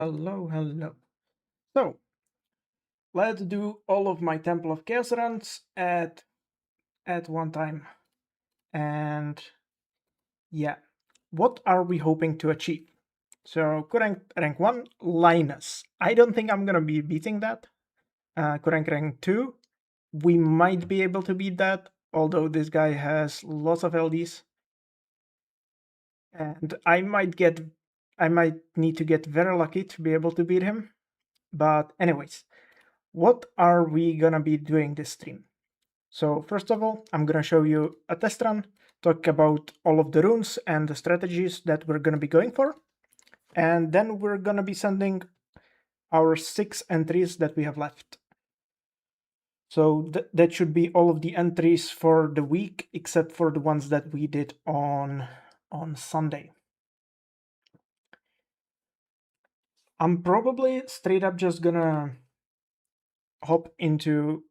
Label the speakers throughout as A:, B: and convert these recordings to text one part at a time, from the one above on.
A: Hello, hello. So, let's do all of my Temple of Chaos runs at one time. And yeah, what are we hoping to achieve? So, current rank 1, Linus. I don't think I'm gonna be beating that. Current rank 2, we might be able to beat that, although this guy has lots of LDs. And I might need to get very lucky to be able to beat him. But anyways, what are we gonna be doing this stream? So first of all, I'm gonna show you a test run, talk about all of the runes and the strategies that we're gonna be going for, and then we're gonna be sending our 6 entries that we have left. So that should be all of the entries for the week, except for the ones that we did on Sunday. I'm probably straight up just gonna hop into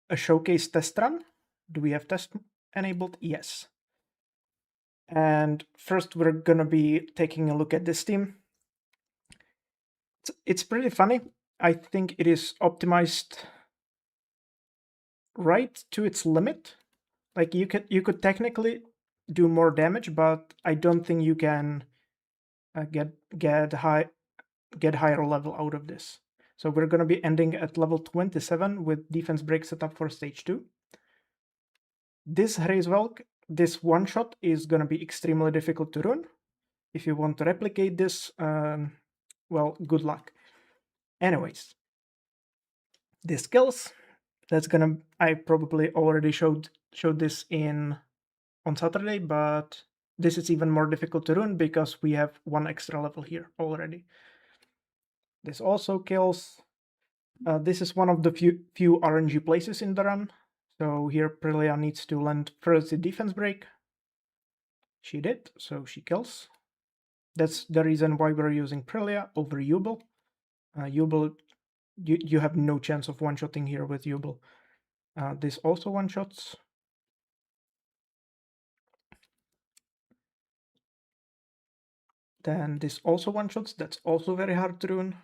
A: a showcase test run. Do we have test enabled? Yes. And first we're gonna be taking a look at this team. It's pretty funny. I think it is optimized right to its limit. Like you could technically do more damage, but I don't think you can get higher level out of this. So we're gonna be ending at level 27 with defense break set up for stage 2. This Hraezvelk, this one shot is gonna be extremely difficult to run. If you want to replicate this, well, good luck. Anyways, the skills, I probably already showed this on Saturday, but this is even more difficult to run because we have one extra level here already. This also kills. This is one of the few RNG places in the run. So here Prelia needs to land first the defense break. She did, so she kills. That's the reason why we're using Prelia over Yubel. Yubel, you have no chance of one-shotting here with Yubel. This also one-shots. Then this also one-shots. That's also very hard to run.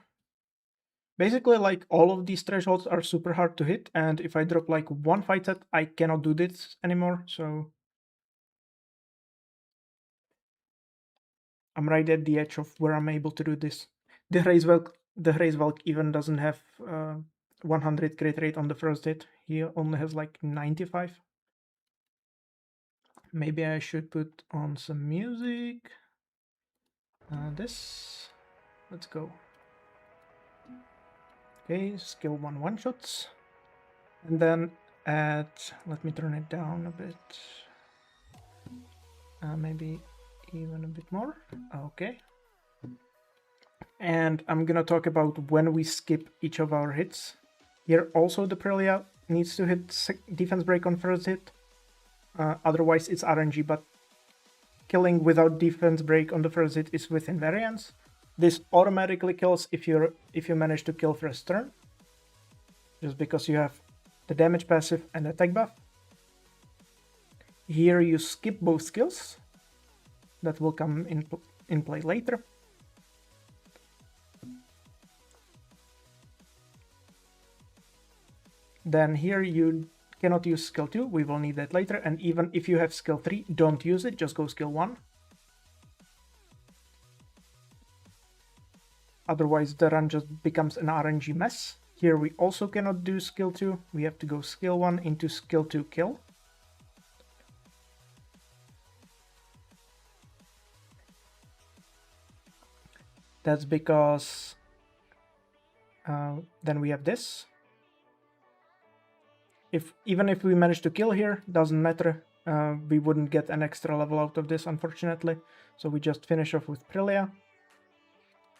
A: Basically, like, all of these thresholds are super hard to hit, and if I drop like one fight set, I cannot do this anymore, so I'm right at the edge of where I'm able to do this. The Hraezvelk even doesn't have 100 crit rate on the first hit. He only has like 95. Maybe I should put on some music. Let's go. Okay, skill 1 one-shots. And then let me turn it down a bit. Maybe even a bit more. Okay. And I'm gonna talk about when we skip each of our hits. Here also the Prelia needs to hit defense break on first hit. Otherwise it's RNG, but killing without defense break on the first hit is with invariance. This automatically kills if you manage to kill first turn, just because you have the damage passive and attack buff. Here you skip both skills. That will come in play later. Then here you cannot use skill 2, we will need that later, and even if you have skill 3, don't use it, just go skill 1. Otherwise the run just becomes an RNG mess. Here we also cannot do skill 2, we have to go skill 1 into skill 2 kill. That's because then we have this. Even if we manage to kill here, doesn't matter. We wouldn't get an extra level out of this, unfortunately. So we just finish off with Prelia.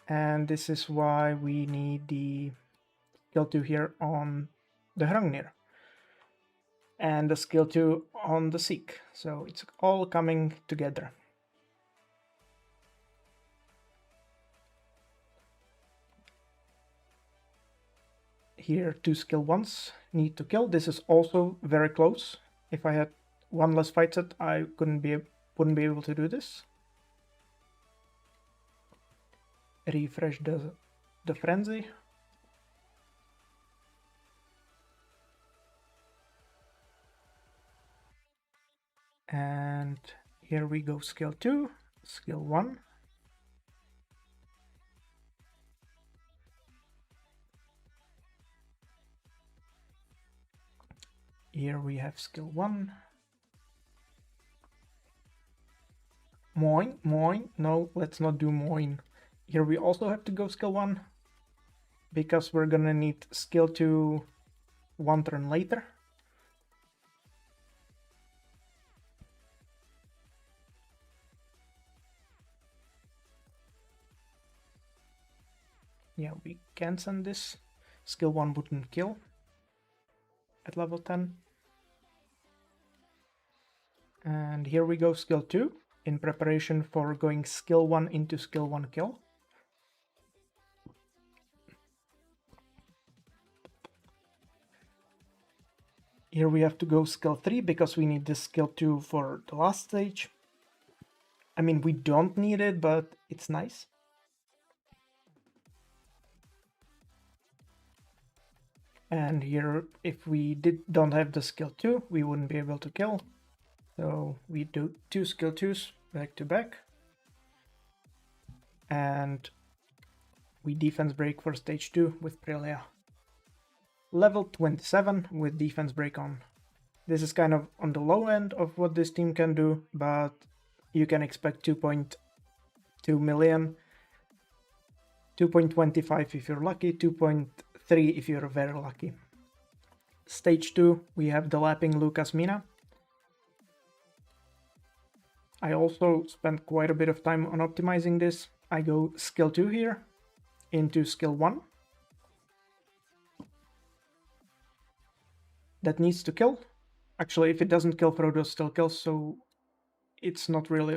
A: And this is why we need the skill 2 here on the Hrungnir. And the skill 2 on the Seek. So it's all coming together. Here 2 skill 1s need to kill. This is also very close. If I had one less fight set, I wouldn't be able to do this. Refresh the the Frenzy. And here we go, skill 2, skill 1. Here we have skill 1. Moin, moin. No, let's not do moin. Here we also have to go skill 1, because we're gonna need skill 2 one turn later. Yeah, we can send this. Skill 1 wouldn't kill at level 10. And here we go, skill 2, in preparation for going skill 1 into skill 1 kill. Here we have to go skill 3 because we need this skill 2 for the last stage. I mean, we don't need it, but it's nice. And here, if we don't have the skill 2, we wouldn't be able to kill. So we do 2 skill 2s back to back. And we defense break for stage 2 with Prelia. Level 27 with defense break on. This is kind of on the low end of what this team can do, but you can expect 2.2 million, 2.25 if you're lucky, 2.3 if you're very lucky. Stage 2, we have the lapping Lucas Mina. I also spent quite a bit of time on optimizing this. I go skill 2 here into skill 1. That needs to kill. Actually, if it doesn't kill, Frodo still kills, so it's not really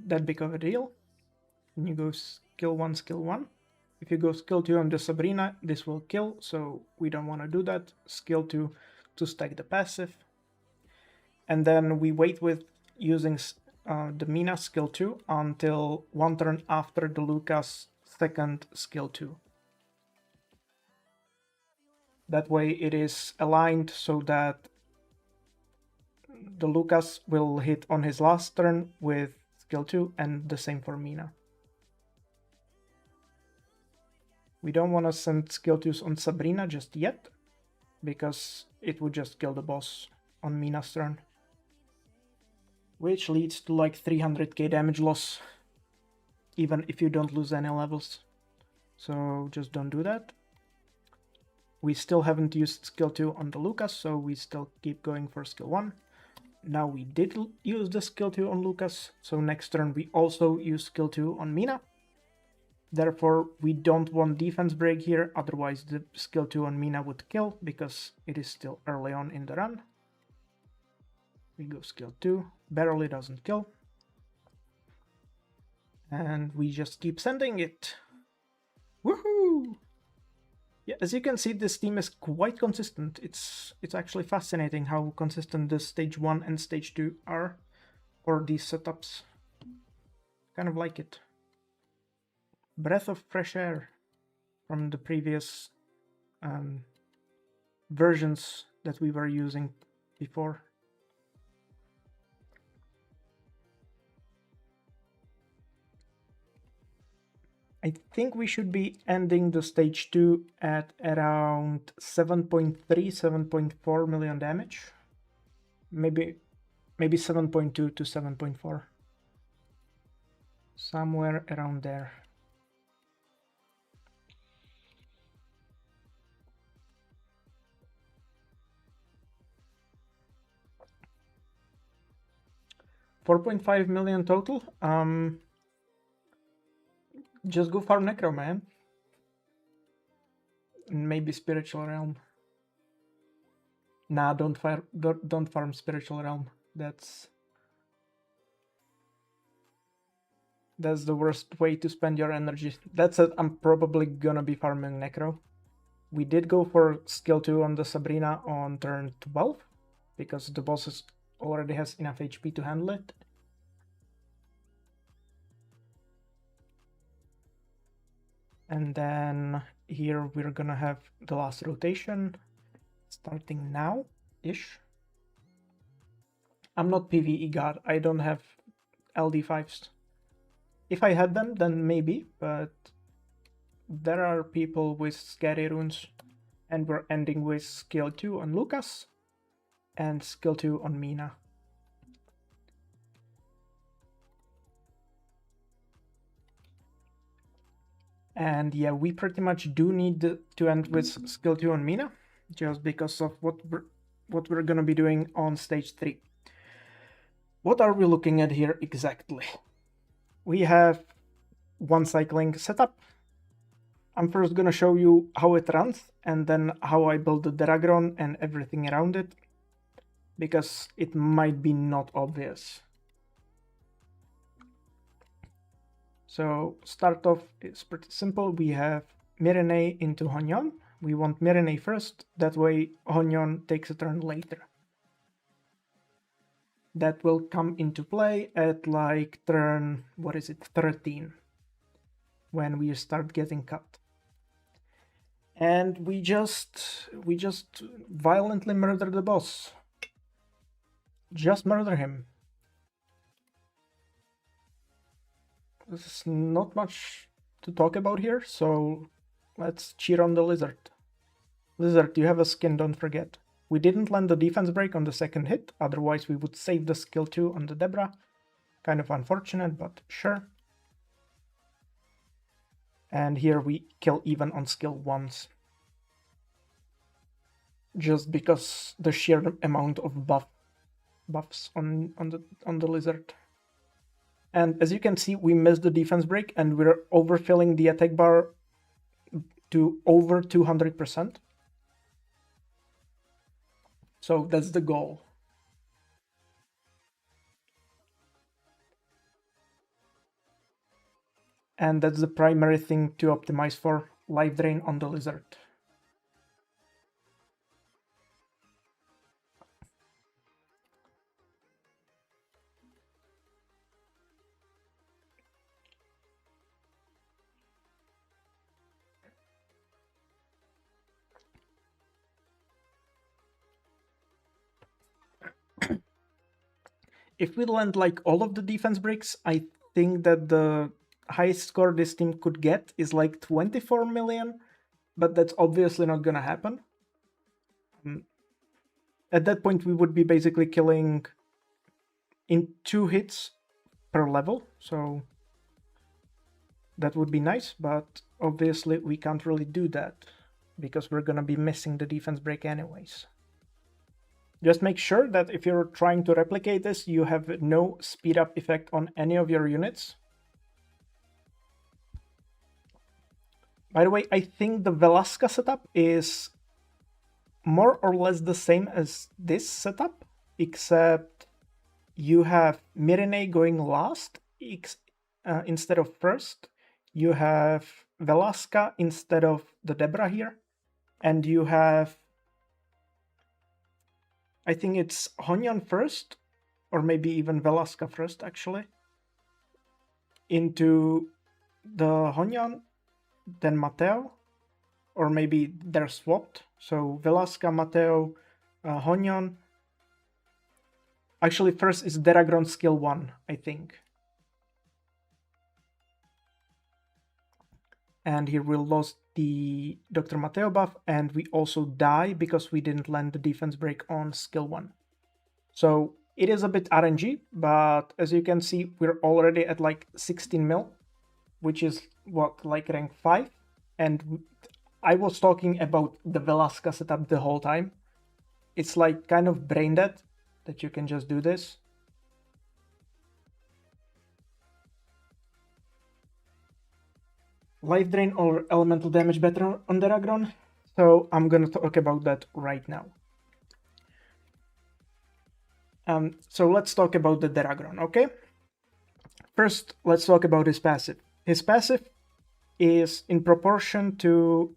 A: that big of a deal. And you go skill 1, skill 1. If you go skill 2 on the Sabrina, this will kill, so we don't want to do that. Skill 2 to stack the passive. And then we wait with using the Mina skill 2 until one turn after the Lucas second skill 2. That way it is aligned so that the Lucas will hit on his last turn with skill 2 and the same for Mina. We don't want to send skill 2s on Sabrina just yet, because it would just kill the boss on Mina's turn. Which leads to like 300k damage loss, even if you don't lose any levels. So just don't do that. We still haven't used skill 2 on the Lucas, so we still keep going for skill 1. Now we did use the skill 2 on Lucas, so next turn we also use skill 2 on Mina. Therefore, we don't want defense break here, otherwise the skill 2 on Mina would kill, because it is still early on in the run. We go skill 2, barely doesn't kill. And we just keep sending it. Woohoo! Yeah, as you can see, this team is quite consistent. It's actually fascinating how consistent the stage 1 and stage 2 are, or these setups. Kind of like it. Breath of fresh air from the previous versions that we were using before. I think we should be ending the stage 2 at around 7.3, 7.4 million damage. Maybe 7.2 to 7.4. Somewhere around there. $4.5 million total. Just go farm Necro, man. Maybe Spiritual Realm. Nah, don't farm Spiritual Realm. That's the worst way to spend your energy. That said, I'm probably gonna be farming Necro. We did go for skill 2 on the Sabrina on turn 12, because the boss already has enough HP to handle it. And then here we're gonna have the last rotation starting now-ish. I'm not PvE god, I don't have LD5s. If I had them, then maybe, but there are people with scary runes, and we're ending with skill 2 on Lucas and skill 2 on Mina. And yeah, we pretty much do need to end with skill 2 on Mina, just because of what we're gonna be doing on stage 3. What are we looking at here exactly? We have one cycling setup. I'm first gonna show you how it runs, and then how I build the Deragron and everything around it, because it might be not obvious. So start off is pretty simple. We have Mirene into Honyon. We want Mirene first, that way Honyon takes a turn later. That will come into play at like turn, 13, when we start getting cut. And we just violently murder the boss. Just murder him. There's not much to talk about here, so let's cheer on the Lizard. Lizard, you have a skin, don't forget. We didn't land the defense break on the second hit, otherwise we would save the skill 2 on the Debra. Kind of unfortunate, but sure. And here we kill even on skill 1s. Just because the sheer amount of buffs on the Lizard. And as you can see, we missed the defense break and we're overfilling the attack bar to over 200%. So that's the goal. And that's the primary thing to optimize for, life drain on the Lizard. If we land like all of the defense breaks, I think that the highest score this team could get is like 24 million, but that's obviously not gonna happen. At that point, we would be basically killing in 2 hits per level, so that would be nice, but obviously we can't really do that because we're gonna be missing the defense break anyways. Just make sure that if you're trying to replicate this, you have no speed up effect on any of your units. By the way, I think the Velasca setup is more or less the same as this setup, except you have Mirene going last instead of first. You have Velasca instead of the Debra here. And you have, I think it's Honyon first, or maybe even Velasca first, actually. Into the Honyon, then Mateo, or maybe they're swapped. So Velasca, Mateo, Honyon. Actually, first is Deragron skill 1, I think. And here we lost the Dr. Mateo buff, and we also die because we didn't land the defense break on skill 1. So it is a bit RNG, but as you can see, we're already at like 16 mil, which is what, like rank 5. And I was talking about the Velasca setup the whole time. It's like kind of brain dead that you can just do this. Life drain or elemental damage better on Deragron? So I'm gonna talk about that right now. So let's talk about the Deragron, okay? First, let's talk about his passive. His passive is in proportion to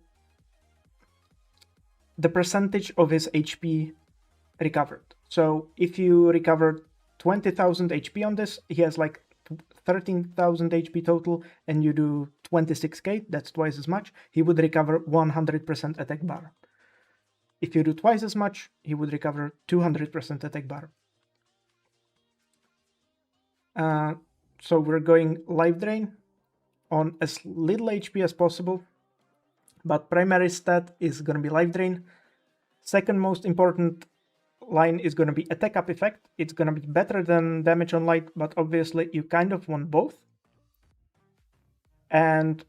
A: the percentage of his HP recovered. So if you recover 20,000 HP on this, he has like 13,000 HP total, and you do 26k, that's twice as much, he would recover 100% attack bar. If you do twice as much, he would recover 200% attack bar. So we're going Life Drain on as little HP as possible, but primary stat is going to be Life Drain. Second most important line is going to be Attack Up effect. It's going to be better than Damage on Light, but obviously you kind of want both. And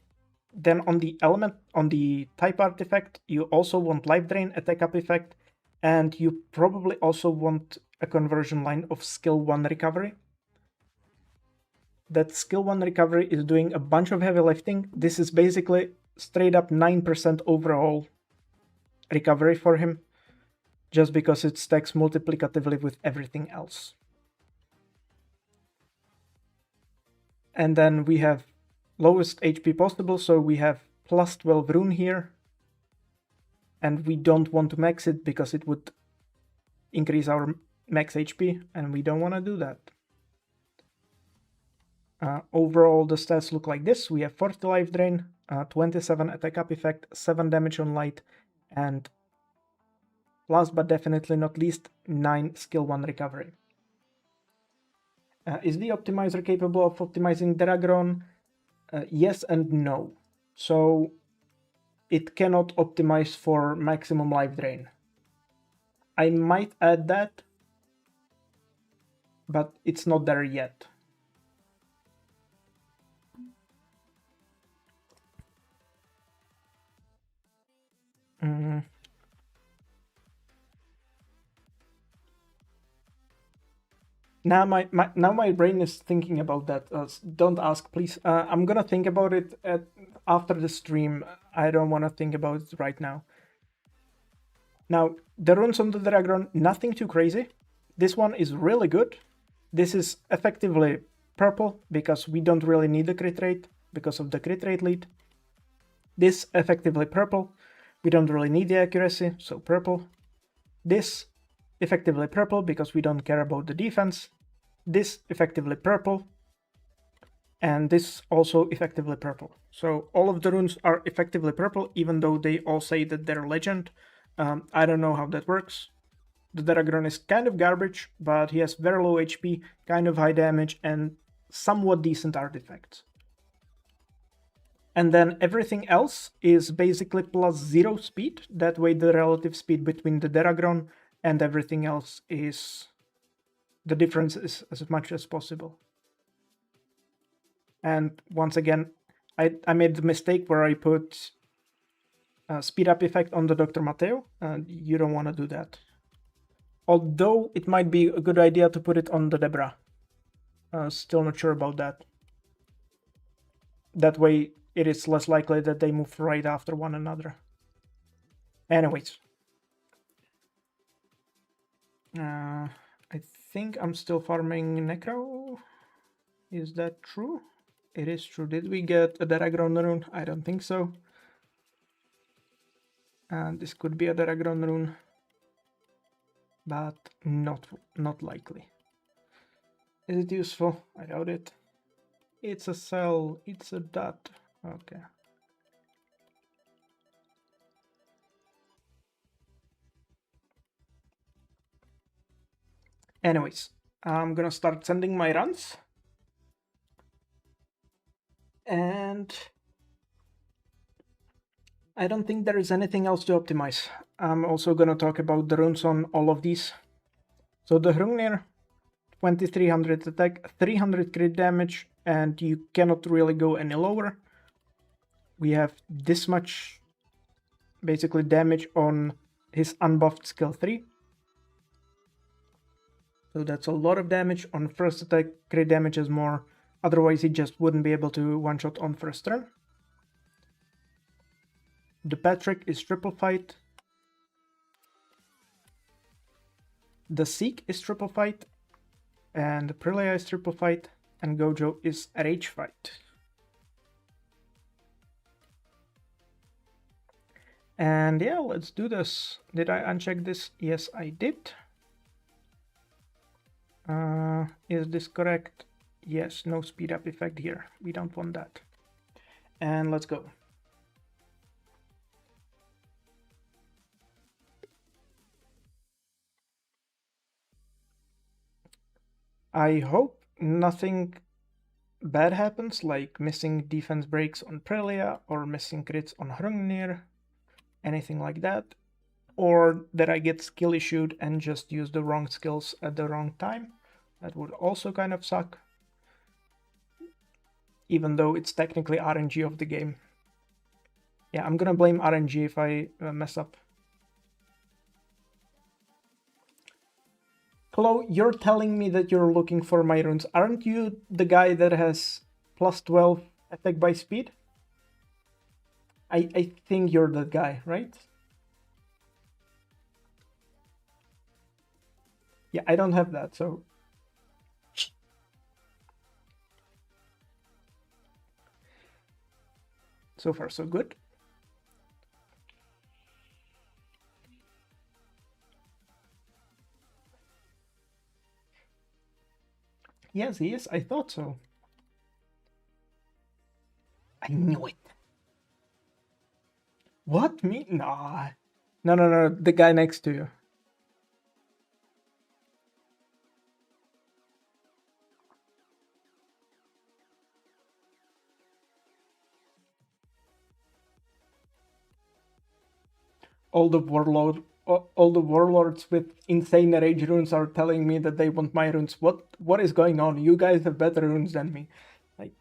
A: then on the element, on the type artifact, you also want Life Drain, Attack Up effect, and you probably also want a conversion line of Skill 1 recovery. That Skill 1 recovery is doing a bunch of heavy lifting. This is basically straight up 9% overall recovery for him, just because it stacks multiplicatively with everything else. And then we have lowest HP possible, so we have plus 12 rune here. And we don't want to max it because it would increase our max HP, and we don't want to do that. Overall, the stats look like this. We have 40 life drain, 27 attack up effect, 7 damage on light, and last but definitely not least, 9 skill 1 recovery. Is the optimizer capable of optimizing Deragron? Yes and no. So it cannot optimize for maximum life drain. I might add that, but it's not there yet. Now my brain is thinking about that. Don't ask, please. I'm gonna think about it after the stream. I don't want to think about it right now. Now, the runes on the Deragron, nothing too crazy. This one is really good. This is effectively purple because we don't really need the crit rate because of the crit rate lead. This effectively purple. We don't really need the accuracy, so purple. This effectively purple because we don't care about the defense. This effectively purple. And this also effectively purple. So all of the runes are effectively purple, even though they all say that they're legend. I don't know how that works. The Deragron is kind of garbage, but he has very low HP, kind of high damage, and somewhat decent artifacts. And then everything else is basically plus 0 speed. That way the relative speed between the Deragron and everything else is... the difference is as much as possible. And once again, I made the mistake where I put speed up effect on the Dr. Matteo, and you don't want to do that. Although it might be a good idea to put it on the Debra. Still not sure about that. That way it is less likely that they move right after one another. Anyways. I think I'm still farming Necro. Is that true? It is true. Did we get a Deragron rune? I don't think so. And this could be a Deragron rune, but not likely. Is it useful? I doubt it. It's a cell. It's a dot. Okay. Anyways, I'm gonna start sending my runs. And I don't think there is anything else to optimize. I'm also gonna talk about the runes on all of these. So the Hrungnir, 2300 attack, 300 crit damage, and you cannot really go any lower. We have this much basically damage on his unbuffed skill 3. So that's a lot of damage. On first attack, crit damage is more. Otherwise, he just wouldn't be able to one-shot on first turn. The Patrick is triple fight. The Seek is triple fight. And the Prelaya is triple fight. And Gojo is rage fight. And yeah, let's do this. Did I uncheck this? Yes, I did. Is this correct? Yes, no speed up effect here. We don't want that. And let's go. I hope nothing bad happens, like missing defense breaks on Prelia or missing crits on Hrungnir, anything like that. Or that I get skill issued and just use the wrong skills at the wrong time. That would also kind of suck. Even though it's technically RNG of the game. Yeah, I'm gonna blame RNG if I mess up. Chloe, you're telling me that you're looking for my runes. Aren't you the guy that has plus 12 attack by speed? I think you're that guy, right? Yeah, I don't have that, so... So far, so good. Yes, he is. I thought so. I knew it. What? Me? Nah. No. The guy next to you. All the warlords with insane rage runes are telling me that they want my runes. What is going on? You guys have better runes than me. Like,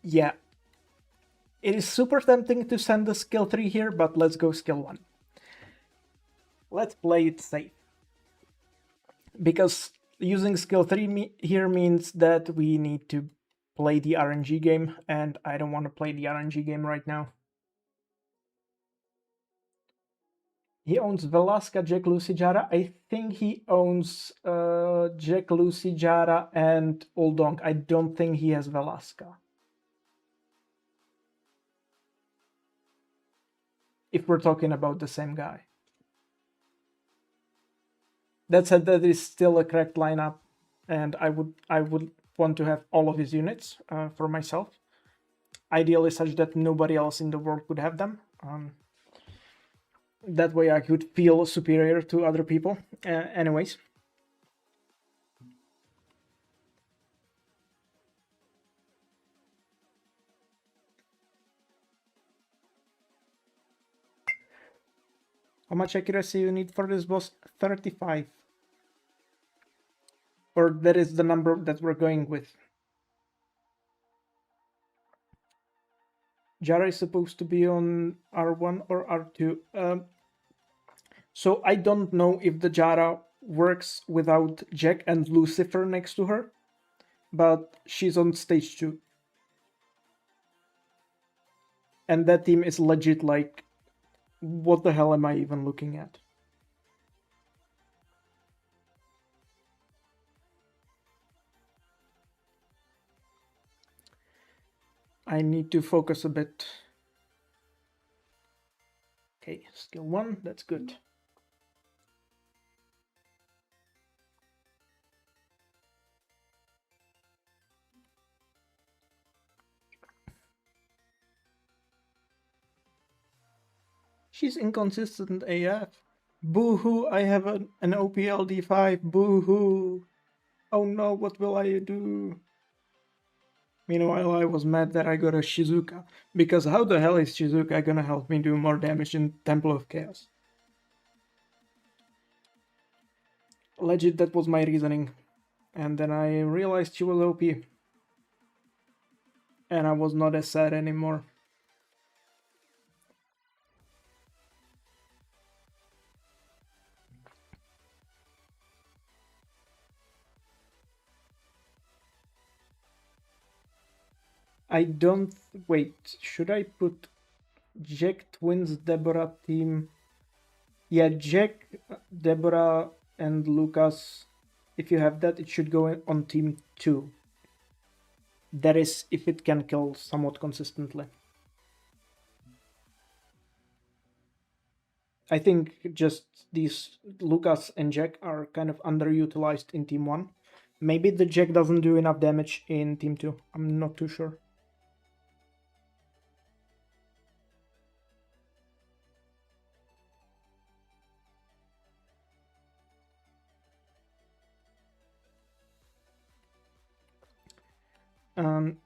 A: yeah. It is super tempting to send the skill 3 here, but let's go skill 1. Let's play it safe. Because using skill 3 here means that we need to play the RNG game, and I don't want to play the RNG game right now. He owns Velasca, Jack Lucijara. I think he owns Jack Lucijara and Uldonk. I don't think he has Velasca. If we're talking about the same guy. That said, that is still a correct lineup, and I would want to have all of his units for myself. Ideally such that nobody else in the world could have them. That way I could feel superior to other people. Anyways. How much accuracy you need for this boss? 35. Or that is the number that we're going with. Jara is supposed to be on R1 or R2. So I don't know if the Jara works without Jack and Lucifer next to her, but she's on stage 2. And that team is legit like, what the hell am I even looking at? I need to focus a bit. Okay, skill 1, that's good. She's inconsistent AF. Boo-hoo, I have an OPLD5. Boo-hoo. Oh no, what will I do? Meanwhile, I was mad that I got a Shizuka, because how the hell is Shizuka gonna help me do more damage in Temple of Chaos? Legit, that was my reasoning. And then I realized she was OP. And I was not as sad anymore. I don't... Wait, should I put Jack Twins Deborah team? Yeah, Jack, Deborah, and Lucas If you have that, it should go on team 2. That is, if it can kill somewhat consistently. I think just these Lucas and Jack are kind of underutilized in team 1. Maybe the Jack doesn't do enough damage in team 2. I'm not too sure.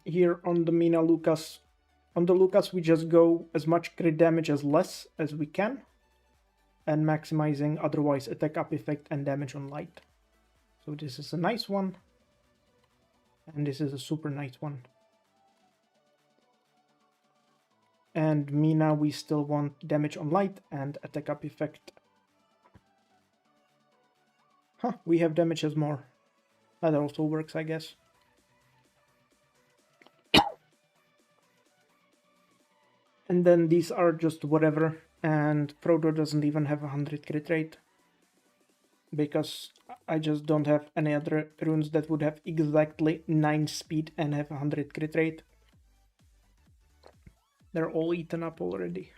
A: Here on the Mina Lucas, on the Lucas we just go as much crit damage as less as we can, and maximizing otherwise attack up effect and damage on light. So this is a nice one, and this is a super nice one. And Mina we still want damage on light and attack up effect. Huh, we have damage as more. That also works, I guess. And then these are just whatever, and Frodo doesn't even have 100 crit rate, because I just don't have any other runes that would have exactly 9 speed and have 100 crit rate. They're all eaten up already.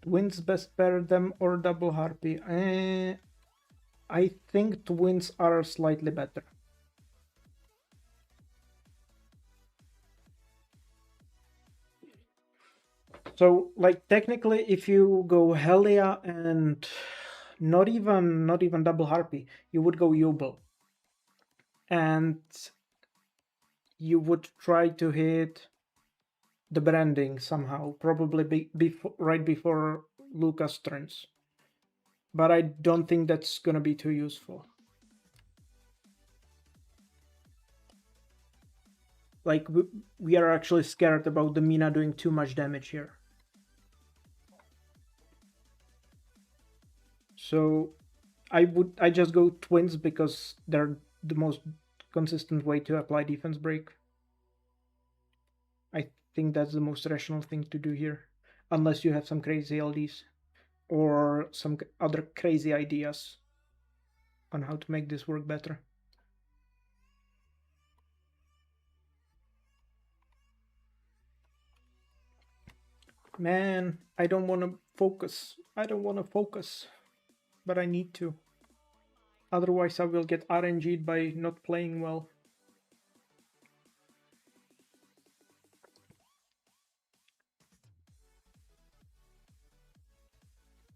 A: Twins best pair them or double harpy? I think twins are slightly better. So, like, technically, if you go Helia and not even double harpy, you would go Yubel, and you would try to hit the branding somehow, probably right before Lucas turns. But I don't think that's gonna be too useful. Like, we are actually scared about the Mina doing too much damage here. So I just go twins because they're the most consistent way to apply defense break. I think that's the most rational thing to do here, unless you have some crazy LDs or some other crazy ideas on how to make this work better. Man, I don't want to focus. I don't want to focus, but I need to. Otherwise, I will get RNG'd by not playing well.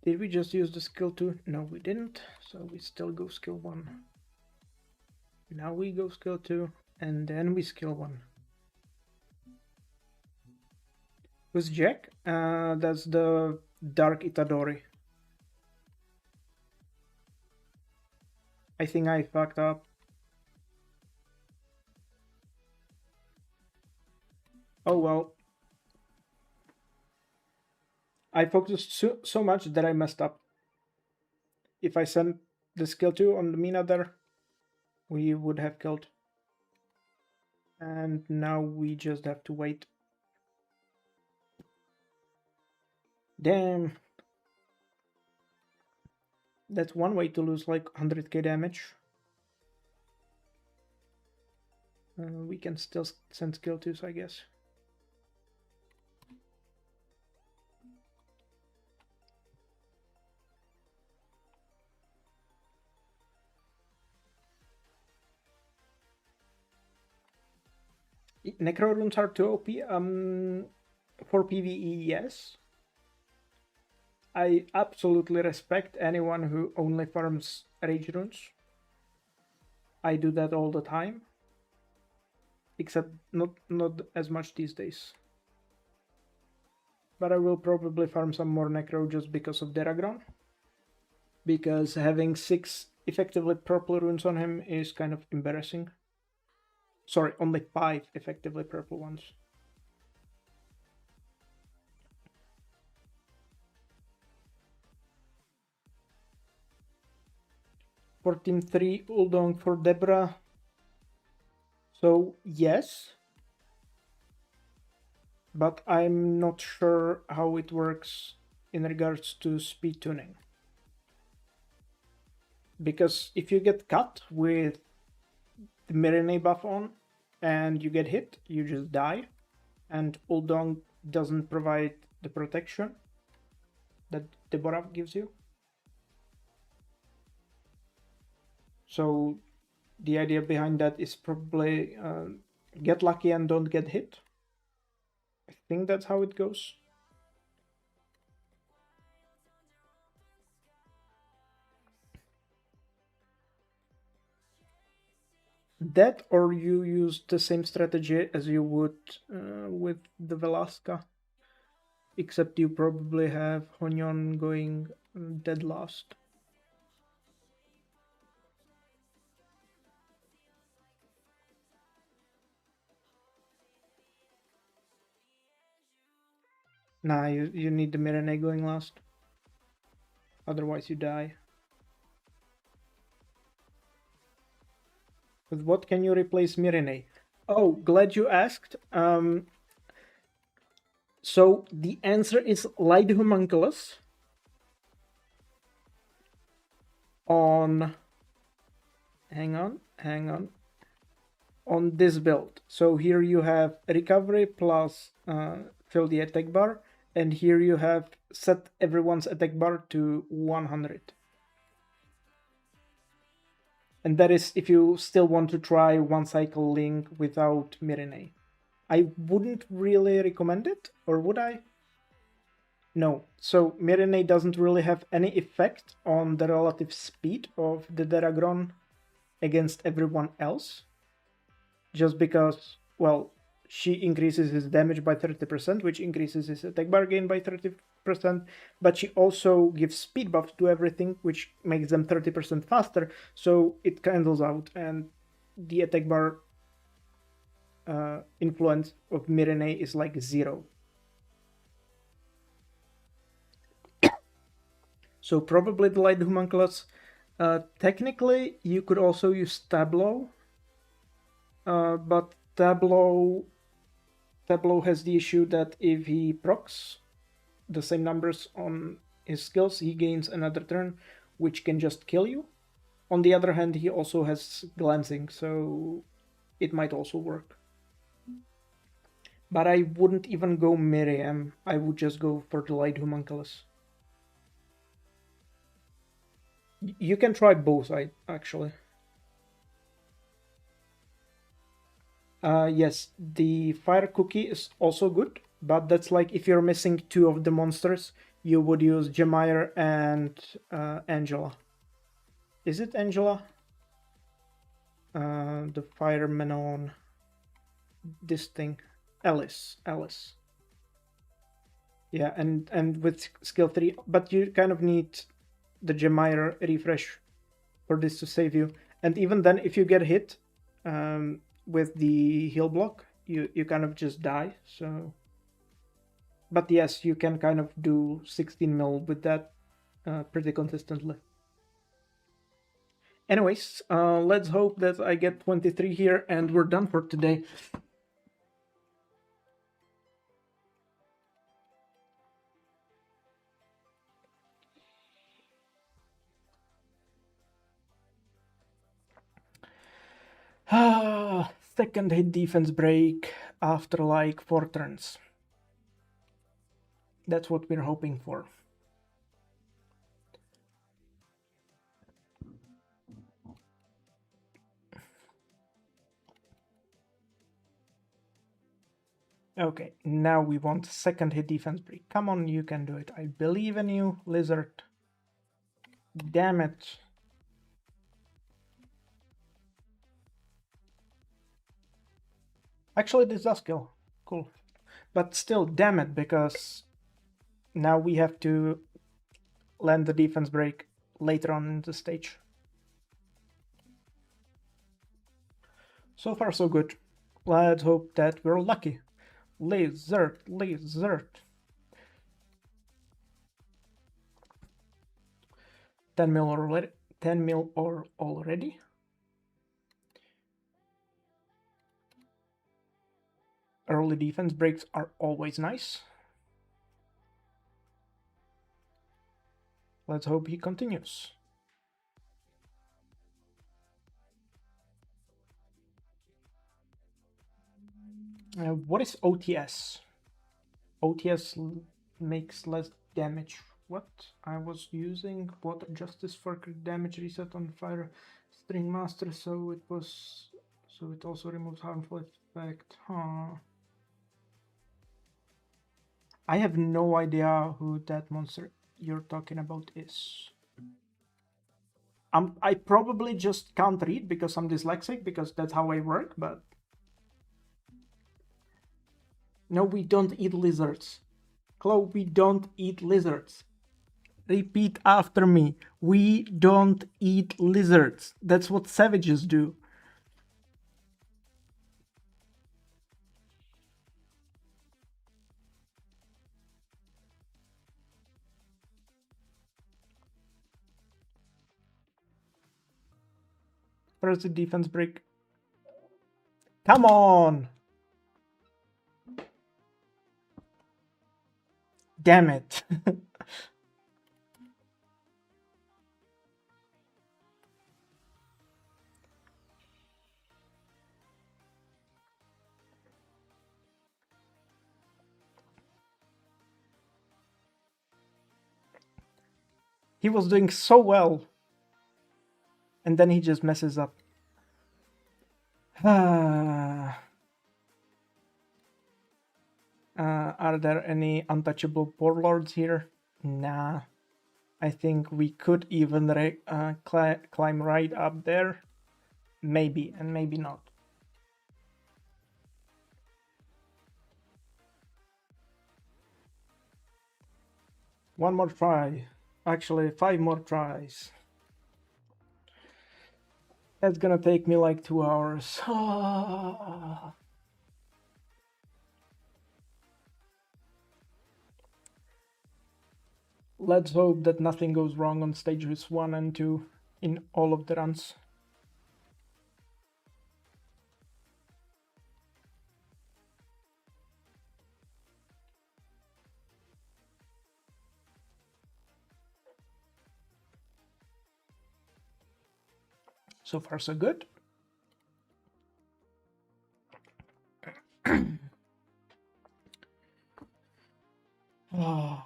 A: Did we just use the skill 2? No, we didn't. So we still go skill 1. Now we go skill 2, and then we skill 1. Who's Jack? That's the Dark Itadori. I think I fucked up. Oh well. I focused so much that I messed up. If I sent the skill 2 on the Mina there, we would have killed. And now we just have to wait. Damn. That's one way to lose like 100k damage. We can still send skill 2s, I guess. Necro runes are too OP. For PvE, yes. I absolutely respect anyone who only farms rage runes. I do that all the time. Except not as much these days. But I will probably farm some more Necro just because of Deragron. Because having 6 effectively purple runes on him is kind of embarrassing. Sorry, only 5 effectively purple ones. For team 3, Uldong for Debra. So, yes. but I'm not sure how it works in regards to speed tuning. Because if you get cut with the Mirene buff on and you get hit, you just die, and Uldong doesn't provide the protection that the Boraf gives you. So the idea behind that is probably get lucky and don't get hit. I think that's how it goes. That, or you use the same strategy as you would with the Velasca, except you probably have Honyon going dead last. Nah, you need the Mirene going last. Otherwise you die. With what can you replace Mirene? Oh, glad you asked. So the answer is Light Homunculus on... Hang on. On this build. So here you have recovery plus fill the attack bar, and here you have set everyone's attack bar to 100. And that is if you still want to try one cycle Link without Mirene. I wouldn't really recommend it, or would I? No. So Mirene doesn't really have any effect on the relative speed of the Deragron against everyone else. Just because, well, she increases his damage by 30%, which increases his attack bar gain by 30%, but she also gives speed buffs to everything, which makes them 30% faster, so it cancels out, and the attack bar influence of Mirene is like 0. So probably the Light Homunculus. Technically, you could also use Tableau, but Tableau has the issue that if he procs the same numbers on his skills, he gains another turn, which can just kill you. On the other hand, he also has glancing, so it might also work. But I wouldn't even go Miriam, I would just go for the Light Homunculus. You can try both, actually. Yes, the Fire Cookie is also good, but that's like if you're missing 2 of the monsters, you would use Jemire and Angela. Is it Angela? The Fire Manon. This thing. Alice. Yeah, and with skill 3, but you kind of need the Jemire refresh for this to save you. And even then, if you get hit with the heal block, you kind of just die, so... But yes, you can kind of do 16 mil with that pretty consistently. Anyways, let's hope that I get 23 here and we're done for today. Second hit defense break after like 4 turns. That's what we're hoping for. Okay, now we want second hit defense break. Come on, you can do it. I believe in you, Lizard. Damn it. Actually, this does kill. Cool. But still, damn it, because now we have to land the defense break later on in the stage. So far, so good. Let's hope that we're lucky. Lizard. 10 mil already. 10 mil or already. early defense breaks are always nice. Let's hope he continues. What is OTS? OTS makes less damage. What? I was using Water Justice for crit damage reset on Fire String Master, so it also removes harmful effect. Huh. I have no idea who that monster you're talking about is. I probably just can't read because I'm dyslexic, because that's how I work, but... No, we don't eat lizards. Chloe, we don't eat lizards. Repeat after me. We don't eat lizards. That's what savages do. Where's the defense break? Come on! Damn it. He was doing so well. And then he just messes up. Are there any untouchable warlords here? Nah. I think we could even climb right up there. Maybe, and maybe not. One more try. Actually, 5 more tries. That's gonna take me like 2 hours. Let's hope that nothing goes wrong on stages 1 and 2 in all of the runs. So far, so good. Oh.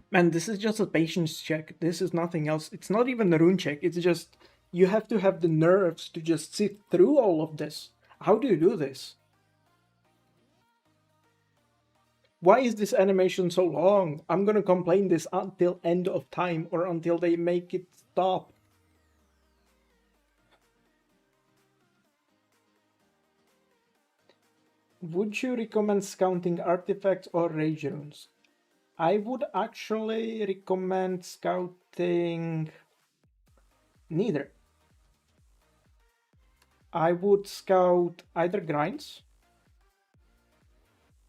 A: Man, this is just a patience check. This is nothing else. It's not even a rune check. It's just, you have to have the nerves to just sit through all of this. How do you do this? Why is this animation so long? I'm gonna complain this until end of time, or until they make it stop. Would you recommend scouting artifacts or rage runes? I would actually recommend scouting neither. I would scout either grinds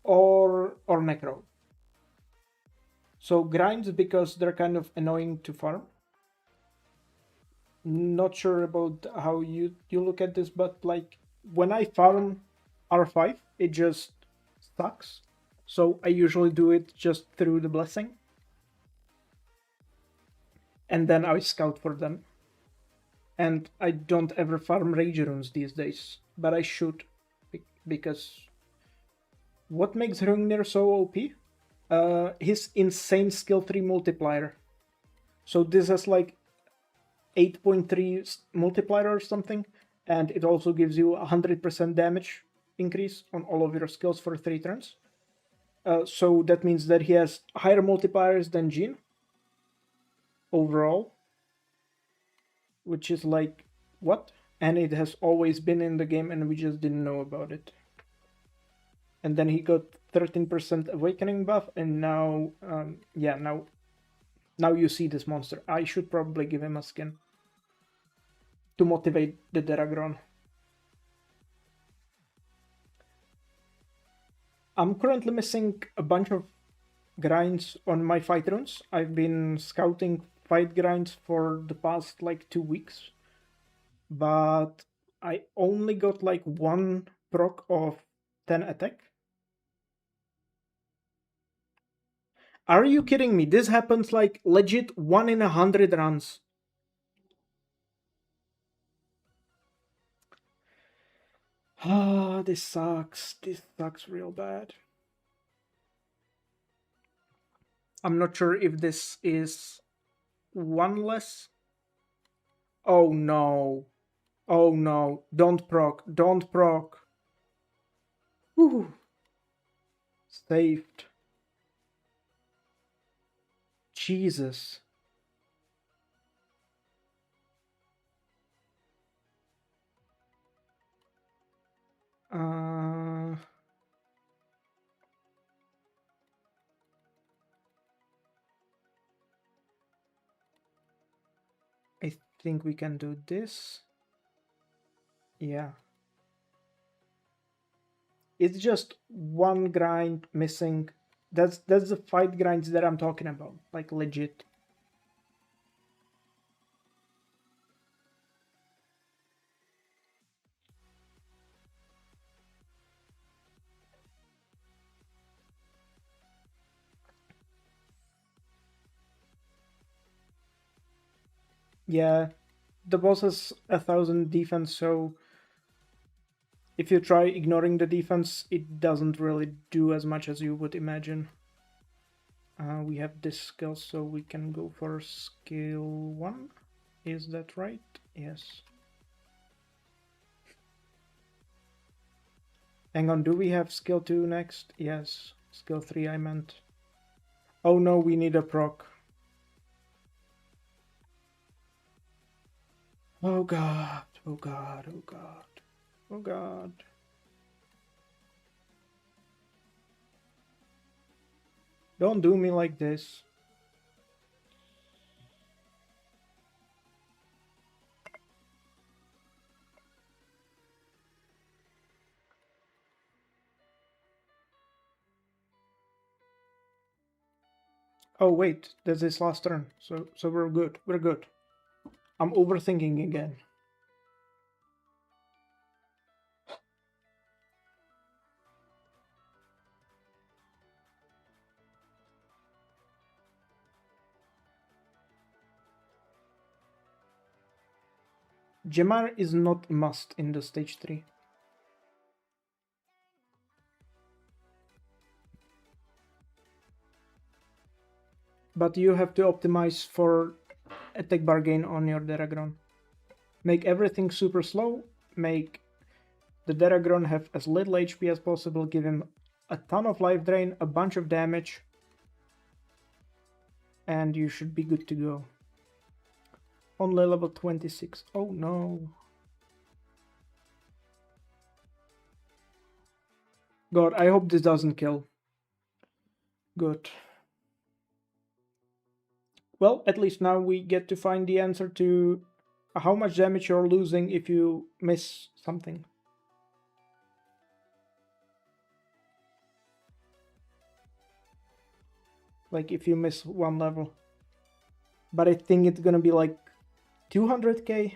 A: or necro. So grinds because they're kind of annoying to farm. Not sure about how you look at this, but like when I farm R5, it just sucks. So I usually do it just through the blessing. And then I scout for them. And I don't ever farm rage runes these days, but I should, because what makes Hrungnir so OP? His insane skill 3 multiplier. So this has like 8.3 multiplier or something, and it also gives you 100% damage increase on all of your skills for 3 turns. So that means that he has higher multipliers than Jean overall, which is like, what? And it has always been in the game and we just didn't know about it. And then he got 13% awakening buff, and now, yeah, now you see this monster. I should probably give him a skin to motivate the Deragron. I'm currently missing a bunch of grinds on my fight runes. I've been scouting fight grinds for the past like 2 weeks, but I only got like 1 proc of 10 attack. Are you kidding me? This happens like legit 1 in 100 runs. Ah, this sucks. This sucks real bad. I'm not sure if this is 1 less. Oh no. Oh no. Don't proc. Don't proc. Whew. Saved. Jesus. Uh, I think we can do this. Yeah. It's just 1 grind missing. That's the fight grinds that I'm talking about. Like legit. Yeah. The boss has 1,000 defense, so if you try ignoring the defense, it doesn't really do as much as you would imagine. We have this skill, so we can go for skill 1. Is that right? Yes. Hang on, do we have skill 2 next? Yes. Skill 3 I meant. Oh no, we need a proc. Oh god, oh god, oh god, oh god. Don't do me like this. Oh wait, that's his last turn. So we're good. We're good. I'm overthinking again. Gemar is not a must in the stage 3. But you have to optimize for attack bar gain on your Deragron. Make everything super slow, make the Deragron have as little HP as possible, give him a ton of life drain, a bunch of damage, and you should be good to go. Only level 26. Oh no. God, I hope this doesn't kill. Good. Well, at least now we get to find the answer to how much damage you're losing if you miss something. Like if you miss 1 level. But I think it's gonna be like 200k.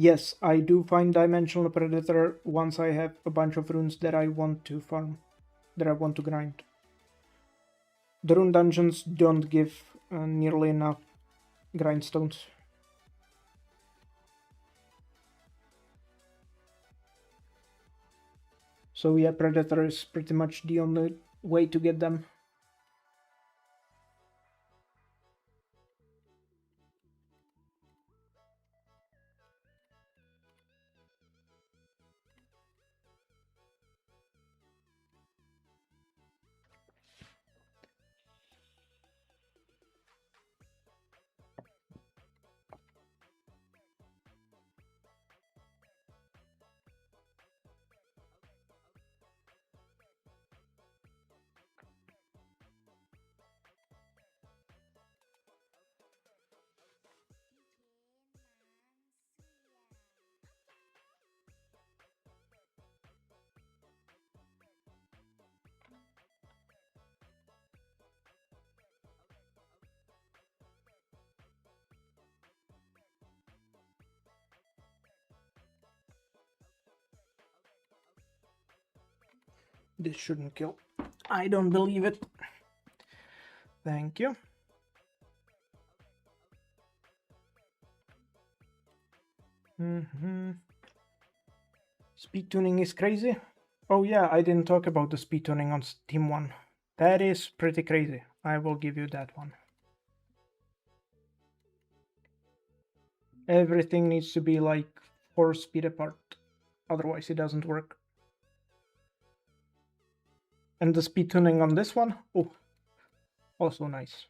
A: Yes, I do find Dimensional Predator once I have a bunch of runes that I want to farm, that I want to grind. The rune dungeons don't give nearly enough grindstones. So yeah, Predator is pretty much the only way to get them. This shouldn't kill. I don't believe it. Thank you. Speed tuning is crazy. Oh yeah, I didn't talk about the speed tuning on Team 1. That is pretty crazy. I will give you that one. Everything needs to be like 4 speed apart. Otherwise it doesn't work. And the speed tuning on this one, oh, also nice.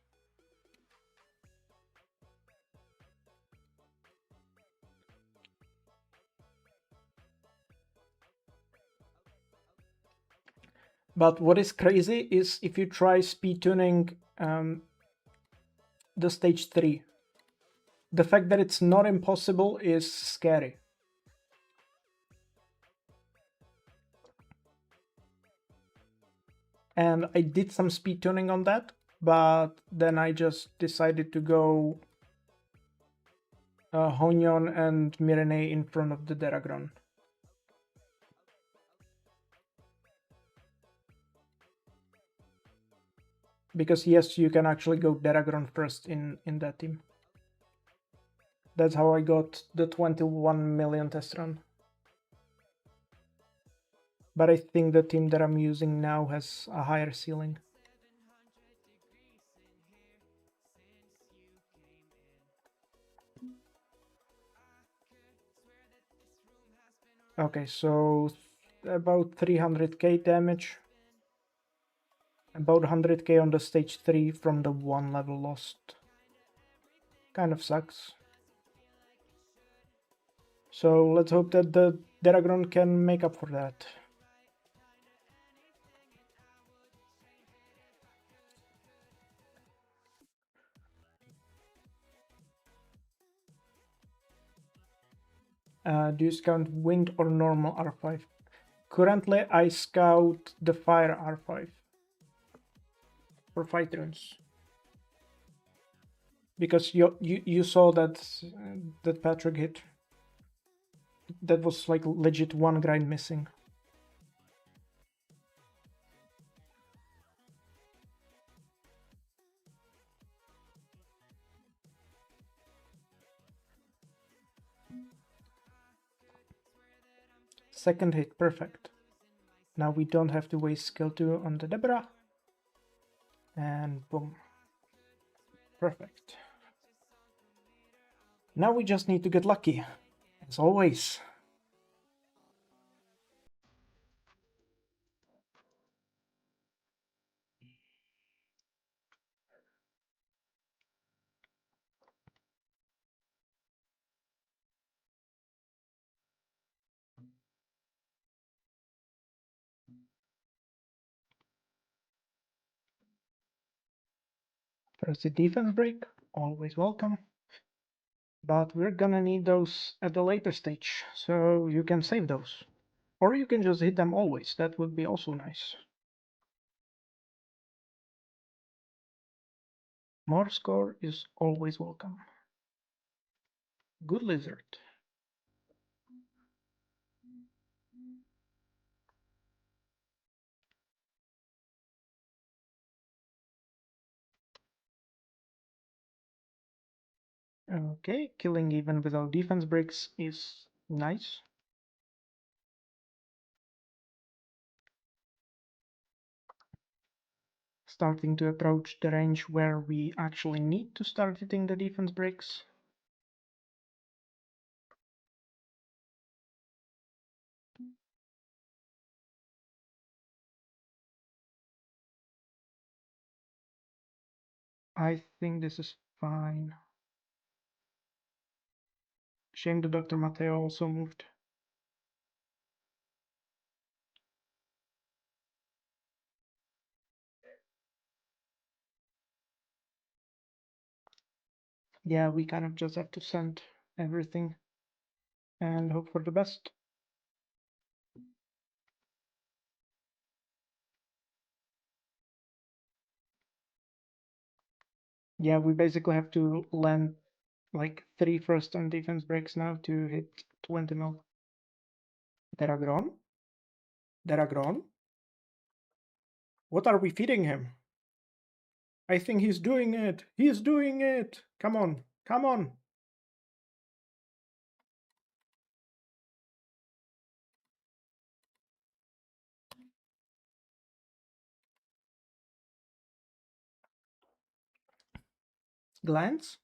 A: But what is crazy is if you try speed tuning the stage 3. The fact that it's not impossible is scary. And I did some speed tuning on that, but then I just decided to go Honyon and Mirene in front of the Deragron. Because yes, you can actually go Deragron first in that team. That's how I got the 21 million test run. But I think the team that I'm using now has a higher ceiling. Okay, so about 300k damage. About 100k on the stage 3 from the 1 level lost. Kind of sucks. So let's hope that the Deragron can make up for that. Do you scout wind or normal R5? Currently, I scout the fire R5 for fight runes. Because you saw that that Patrick hit. That was like legit one grind missing. Second hit, perfect. Now we don't have to waste skill 2 on the Deborah. And boom. Perfect. Now we just need to get lucky, as always. First the defense break, always welcome. But we're gonna need those at the later stage, so you can save those. Or you can just hit them always, that would be also nice. More score is always welcome. Good lizard. Okay, killing even without defense breaks is nice. Starting to approach the range where we actually need to start hitting the defense breaks. I think this is fine. Shame the Dr. Matteo also moved. Yeah, we kind of just have to send everything and hope for the best. Yeah, we basically have to land like 3 first turn defense breaks now to hit 20 mil. Deragron? Deragron? What are we feeding him? I think he's doing it. He's doing it. Come on. Come on. Glance?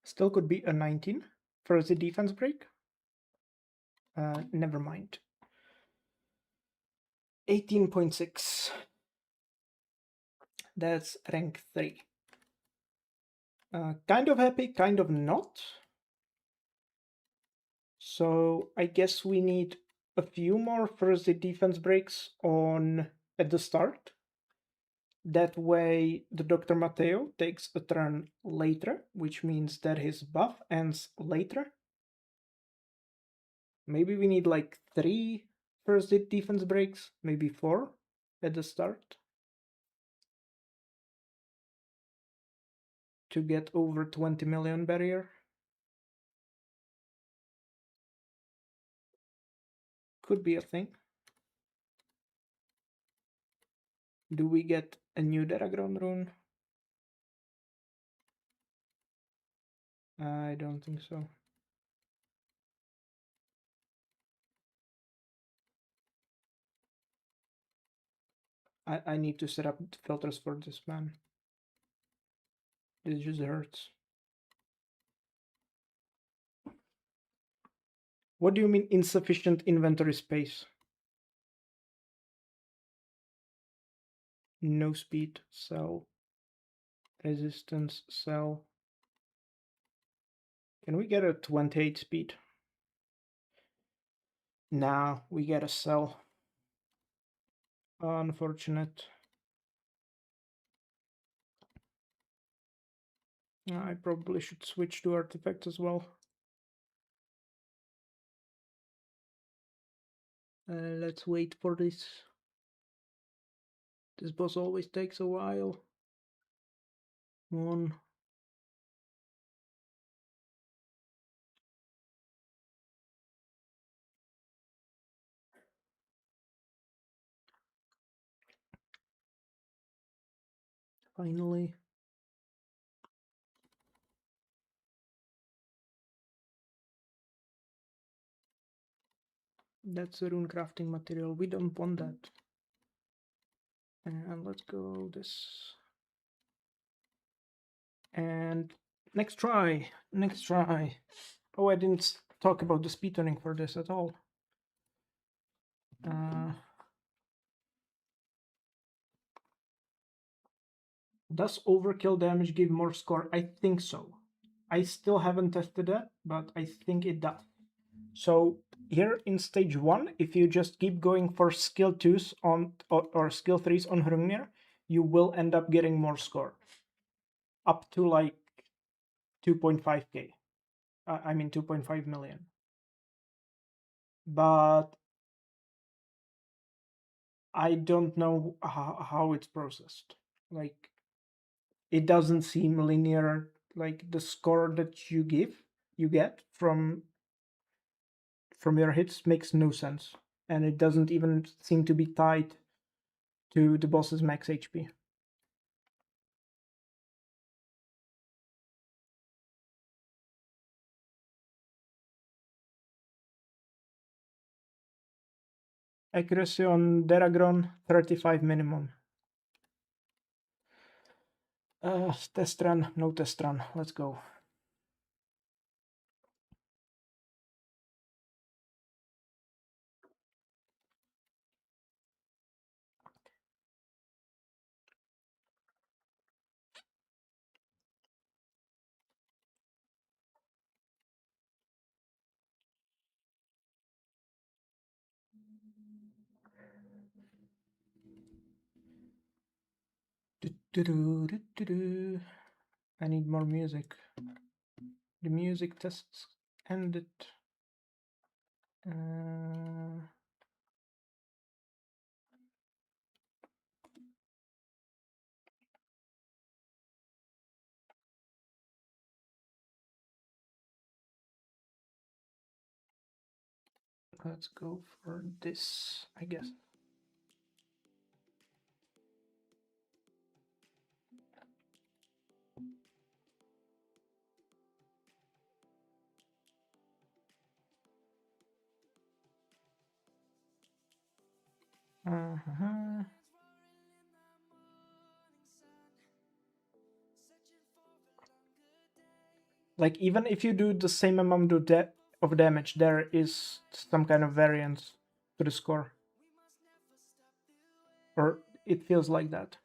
A: Still could be a 19 for the defense break. Never mind. 18.6. That's rank 3. Kind of happy, kind of not. So I guess we need a few more first defense breaks on at the start. That way the Dr. Matteo takes a turn later, which means that his buff ends later. Maybe we need like 3 first defense breaks, maybe 4 at the start to get over 20 million barrier. Could be a thing. Do we get a new Deragron rune? I don't think so. I need to set up filters for this man. This just hurts. What do you mean insufficient inventory space? No speed, sell. Resistance, sell. Can we get a 28 speed? Nah, we gotta sell. Unfortunate. I probably should switch to artifact as well. Let's wait for this. This boss always takes a while. One. Finally. That's a rune crafting material. We don't want that. And let's go this. And next try. Next try. Oh, I didn't talk about the speed tuning for this at all. Does overkill damage give more score? I think so. I still haven't tested that, but I think it does. So here in stage 1, if you just keep going for skill 2s on or skill 3s on Hrungnir, you will end up getting more score. Up to like 2.5k. I mean 2.5 million. But I don't know how it's processed. Like, it doesn't seem linear. Like, the score that you get from your hits makes no sense. And it doesn't even seem to be tied to the boss's max HP. Accuracy on Deragron, 35 minimum. Test run, no test run. Let's go. I need more music. The music tests ended. Let's go for this, I guess. Uh-huh. Like, even if you do the same amount of damage, there is some kind of variance to the score. Or it feels like that.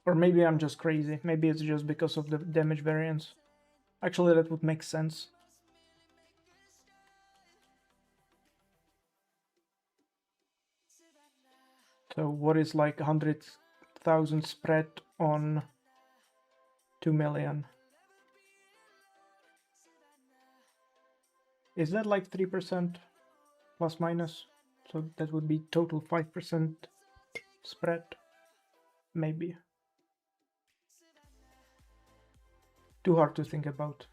A: Or maybe I'm just crazy. Maybe it's just because of the damage variance. Actually, that would make sense. So what is like 100,000 spread on 2 million? Is that like 3% plus minus? So that would be total 5% spread, maybe. Too hard to think about.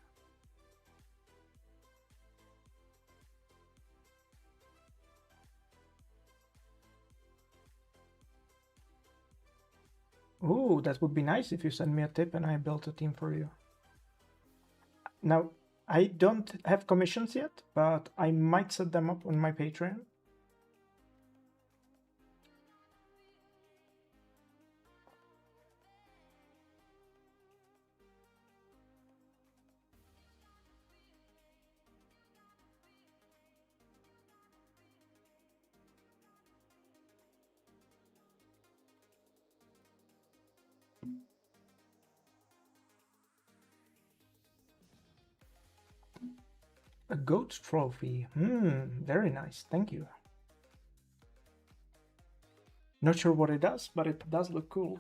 A: Ooh, that would be nice if you send me a tip and I built a team for you. Now, I don't have commissions yet, but I might set them up on my Patreon. A goat trophy. Very nice. Thank you. Not sure what it does, but it does look cool.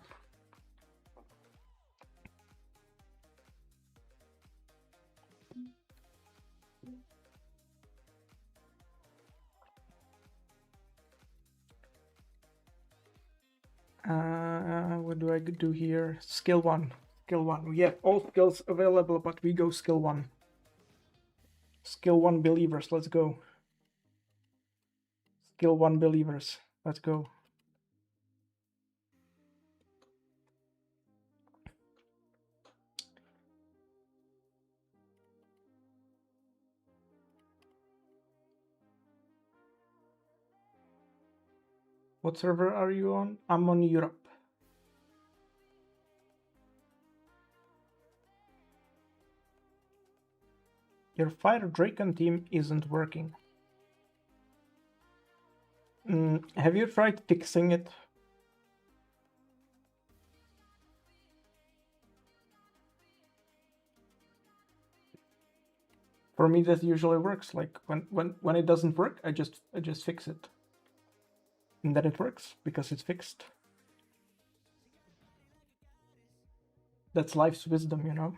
A: What do I do here? Skill 1. Skill 1. We have all skills available, but we go skill 1. Skill 1 believers, let's go. Skill 1 believers, let's go. What server are you on? I'm on Europe. Your Fire Draken team isn't working. Have you tried fixing it? For me, that usually works. Like when it doesn't work, I just fix it, and then it works because it's fixed. That's life's wisdom, you know.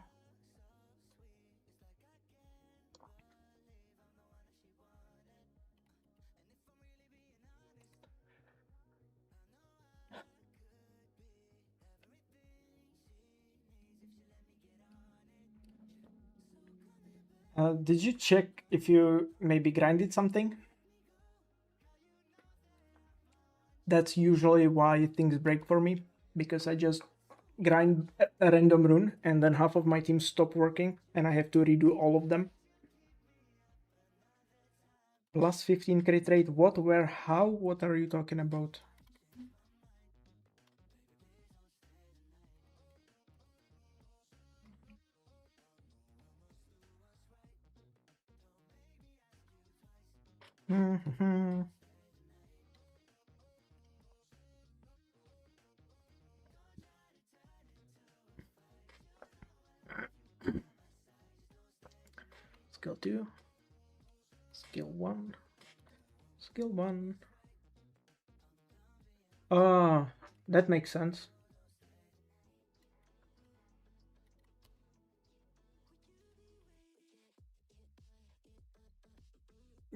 A: Did you check if you maybe grinded something? That's usually why things break for me, because I just grind a random rune and then half of my team stop working and I have to redo all of them. Plus 15 crit rate, what, where, how? What are you talking about? Skill 2. Skill 1. Skill 1. Ah, that makes sense.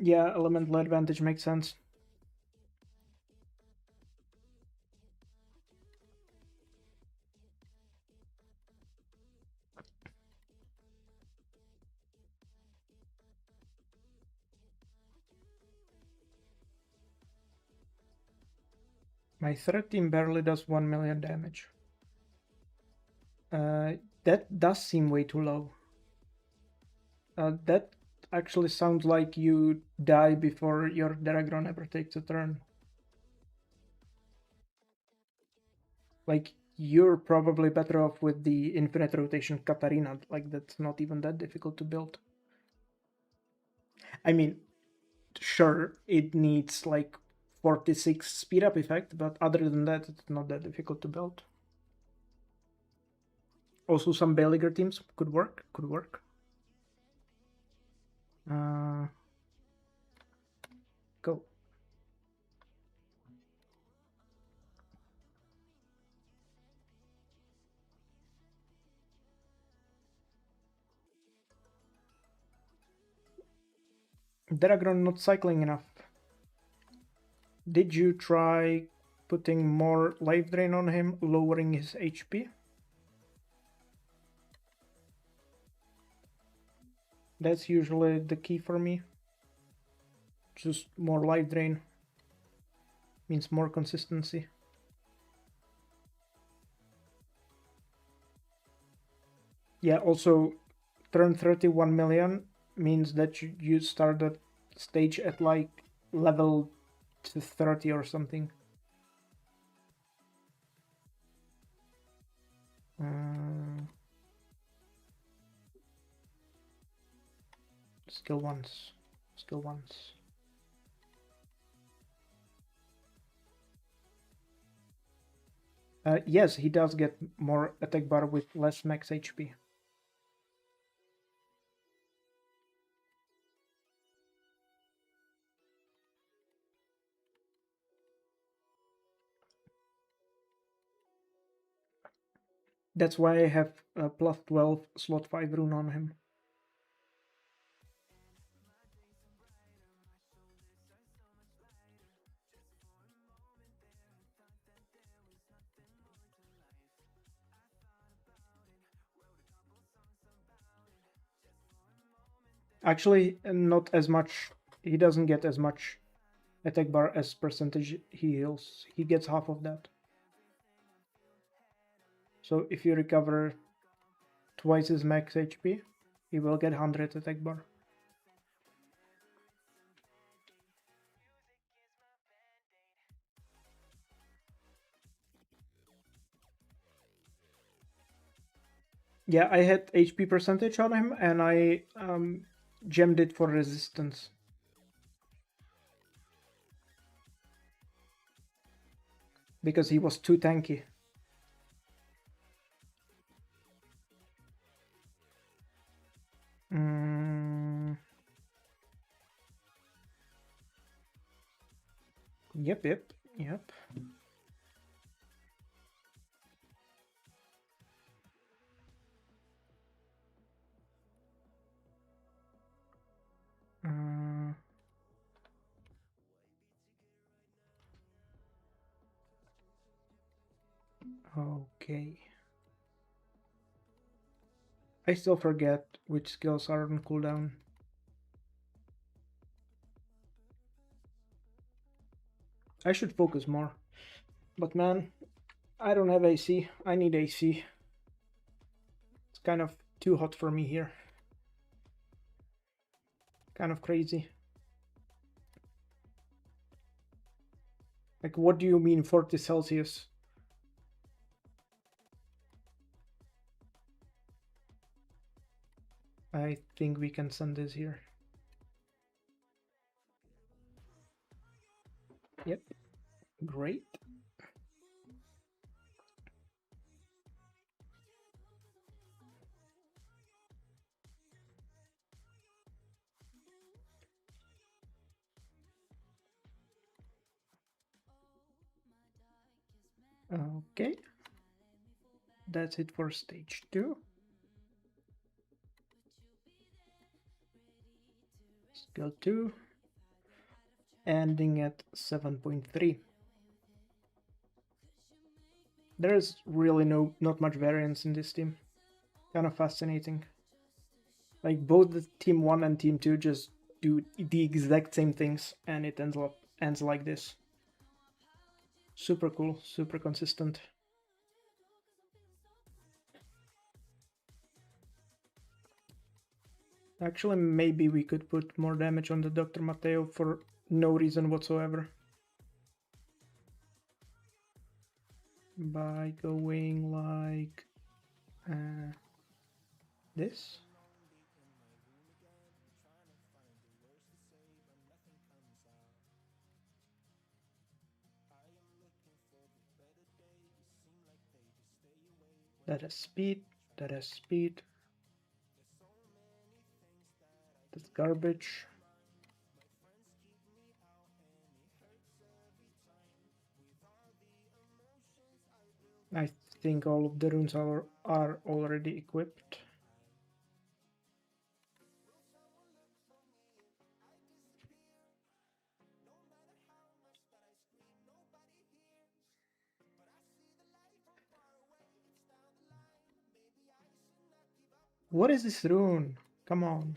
A: Yeah, elemental advantage makes sense. My threat team barely does 1 million damage. That does seem way too low. That actually sounds like you die before your Daragron ever takes a turn. Like, you're probably better off with the infinite rotation Katarina. Like, that's not even that difficult to build. I mean, sure, it needs like 46 speed up effect, but other than that, it's not that difficult to build. Also, some Baleaguer teams could work. Go. Daragron not cycling enough. Did you try putting more life drain on him, lowering his HP? That's usually the key for me. Just more life drain means more consistency. Yeah, also turn 31 million means that you start that stage at like level 30 or something. Skill once. Yes, he does get more attack bar with less max HP. That's why I have a plus 12 slot 5 rune on him. Actually, not as much. He doesn't get as much attack bar as percentage he heals. He gets half of that. So if you recover twice his max HP, he will get 100 attack bar. Yeah, I had HP percentage on him and I gemmed it for resistance. Because he was too tanky. Yep. Okay. I still forget which skills are on cooldown. I should focus more. But man, I don't have AC. I need AC. It's kind of too hot for me here. Kind of crazy. Like, what do you mean 40 Celsius? I think we can send this here. Yep. Great. Okay. That's it for stage 2. Skill 2. Ending at 7.3. There's really not much variance in this team. Kind of fascinating. Like, both the team 1 and team 2 just do the exact same things and it ends like this. Super cool, super consistent. Actually, maybe we could put more damage on the Dr. Matteo for no reason whatsoever. By going like this. That has speed, that has speed. That's garbage. I think all of the runes are already equipped. What is this rune? Come on.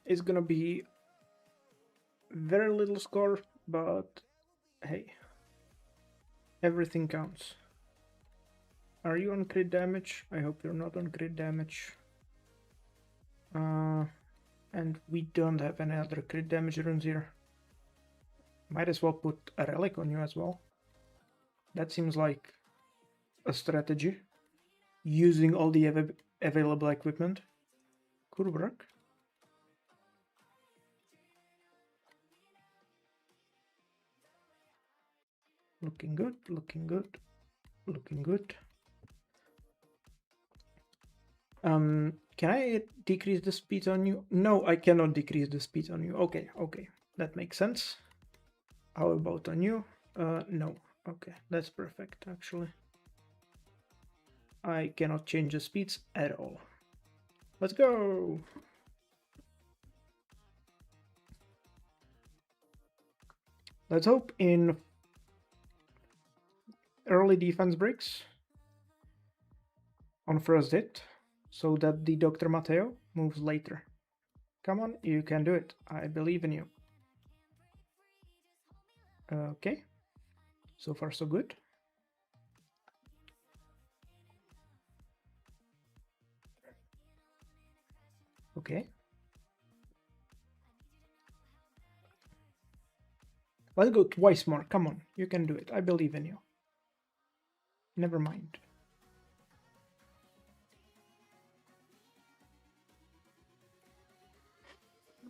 A: It's gonna be very little score, but hey, everything counts. Are you on crit damage? I hope you're not on crit damage. And we don't have any other crit damage runes here. Might as well put a relic on you as well. That seems like a strategy. Using all the available equipment. Could work. Looking good, looking good, looking good. Can I decrease the speed on you? No, I cannot decrease the speed on you. Okay, okay, that makes sense. How about on you? No. Okay, that's perfect, actually. I cannot change the speeds at all. Let's go! Let's hope in early defense breaks on first hit, so that the Dr. Matteo moves later. Come on, you can do it. I believe in you. Okay. So far, so good. Okay. Let's go twice more. Come on, you can do it. I believe in you. Never mind.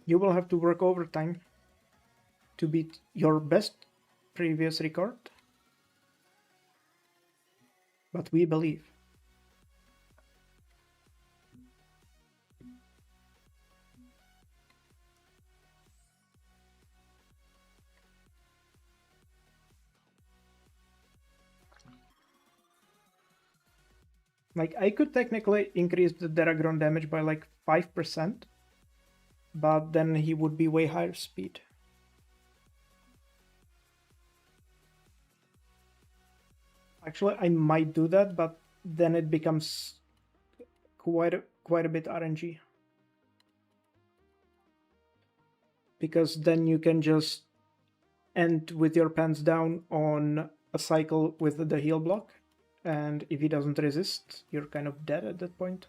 A: You will have to work overtime to beat your best previous record. But we believe. Like, I could technically increase the Deragron damage by like 5%, but then he would be way higher speed. Actually, I might do that, but then it becomes quite a bit RNG. Because then you can just end with your pants down on a cycle with the heal block, and if he doesn't resist, you're kind of dead at that point.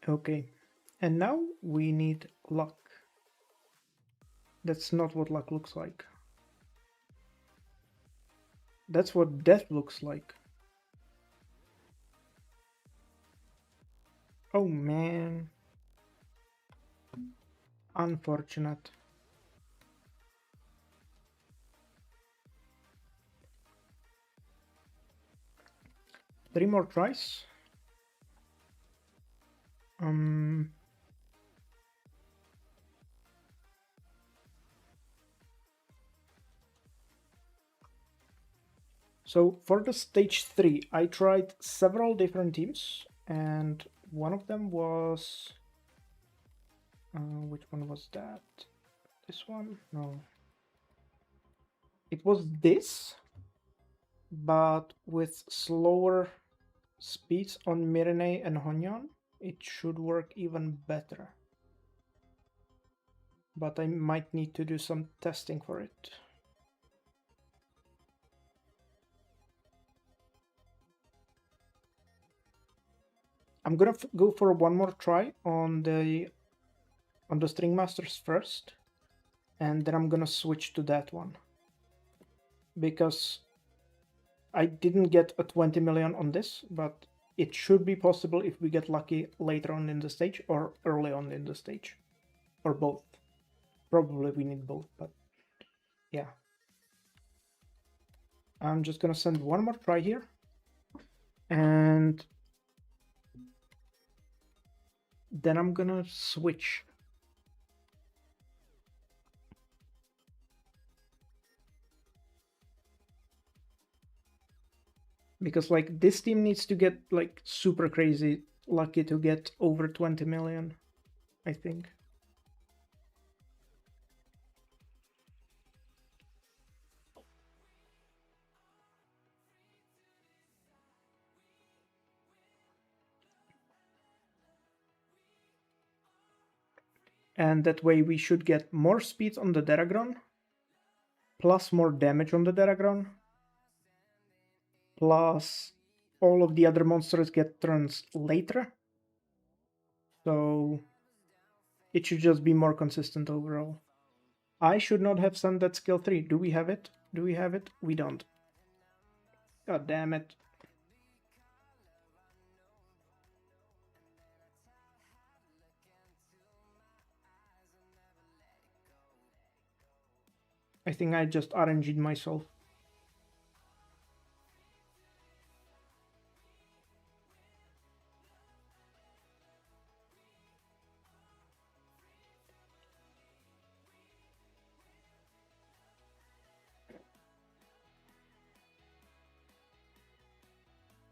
A: Okay, and now we need luck. That's not what luck looks like. That's what death looks like. Oh man. Unfortunate. Three more tries. So for the stage 3, I tried several different teams, and one of them was... which one was that? This one? No. It was this, but with slower speeds on Mirene and Honyon. It should work even better. But I might need to do some testing for it. I'm gonna go for one more try on the String Masters first, and then I'm gonna switch to that one, because I didn't get a 20 million on this, but it should be possible if we get lucky later on in the stage or early on in the stage, or both. Probably we need both, but yeah. I'm just gonna send one more try here, and then I'm gonna switch. Because like this team needs to get like super crazy lucky to get over 20 million, I think. And that way we should get more speed on the Deragron, plus more damage on the Deragron, plus all of the other monsters get turns later. So it should just be more consistent overall. I should not have sent that skill 3. Do we have it? Do we have it? We don't. God damn it. I think I just RNG'd myself.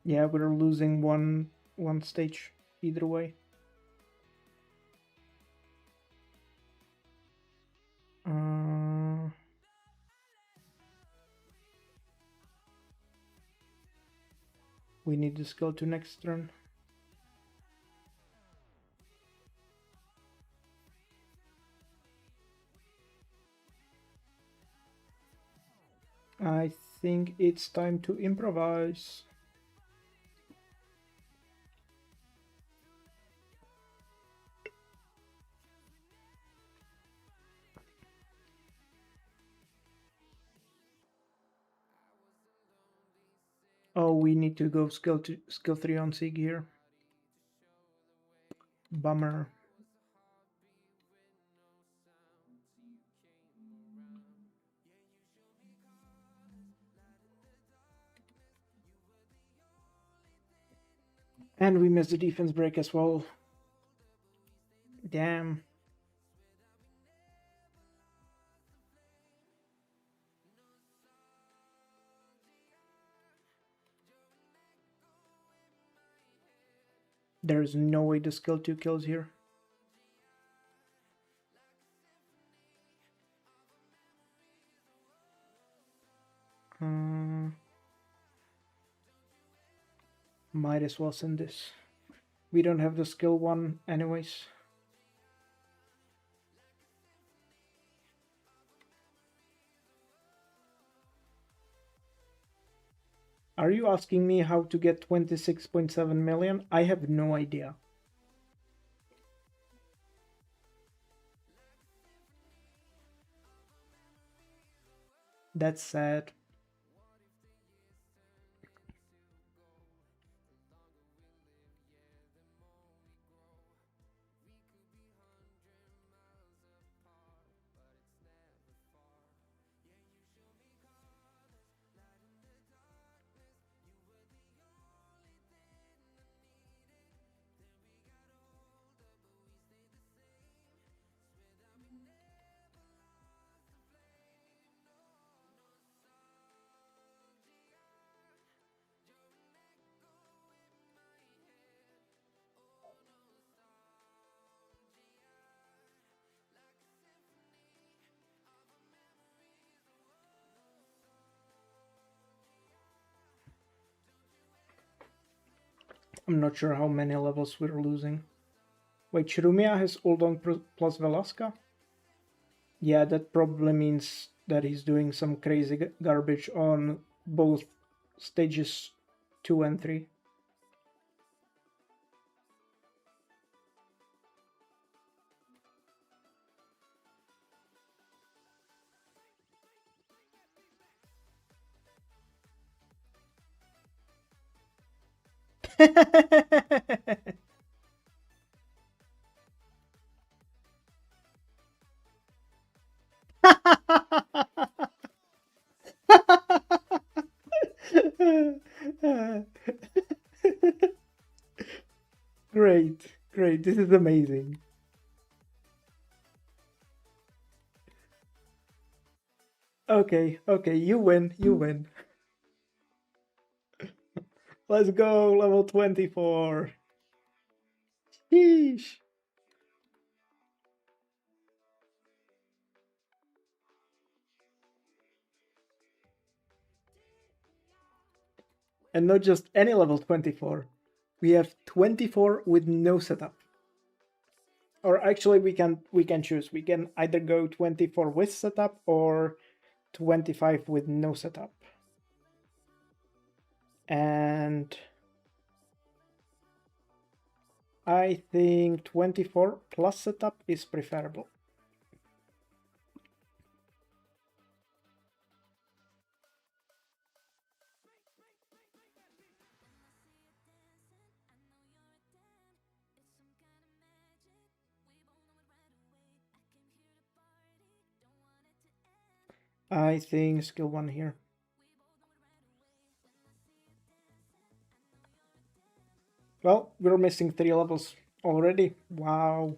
A: Yeah, we're losing one stage either way. We need this skill to next turn. I think it's time to improvise. Oh, we need to go skill 3 on Sig here. Bummer. And we missed the defense break as well. Damn. There's no way the skill 2 kills here. Might as well send this. We don't have the skill 1 anyways. Are you asking me how to get 26.7 million? I have no idea. That's sad. I'm not sure how many levels we're losing. Wait, Shirumia has Uldong plus Velasca? Yeah, that probably means that he's doing some crazy garbage on both stages 2 and 3. Great, great. This is amazing. Okay, okay, you win, you win. Let's go, level 24. Sheesh. And not just any level 24. We have 24 with no setup. Or actually we can choose. We can either go 24 with setup or 25 with no setup. And I think 24 plus setup is preferable. I think skill 1 here. Well, we're missing 3 levels already. Wow.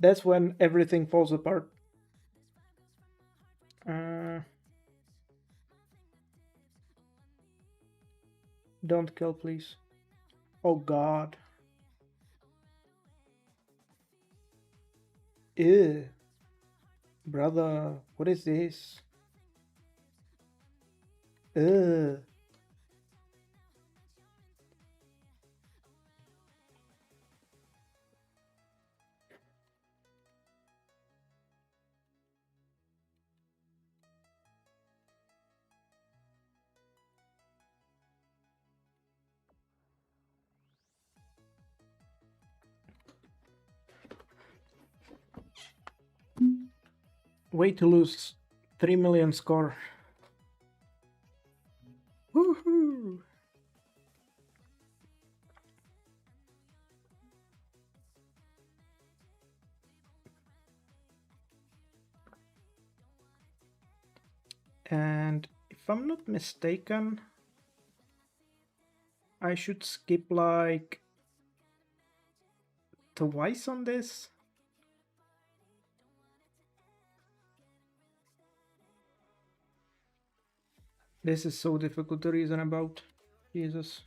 A: That's when everything falls apart. Don't kill, please. Oh god. Ew. Brother, what is this? Ugh. Way to lose 3 million score. Woohoo! And if I'm not mistaken, I should skip like twice on this. This is so difficult to reason about. Jesus.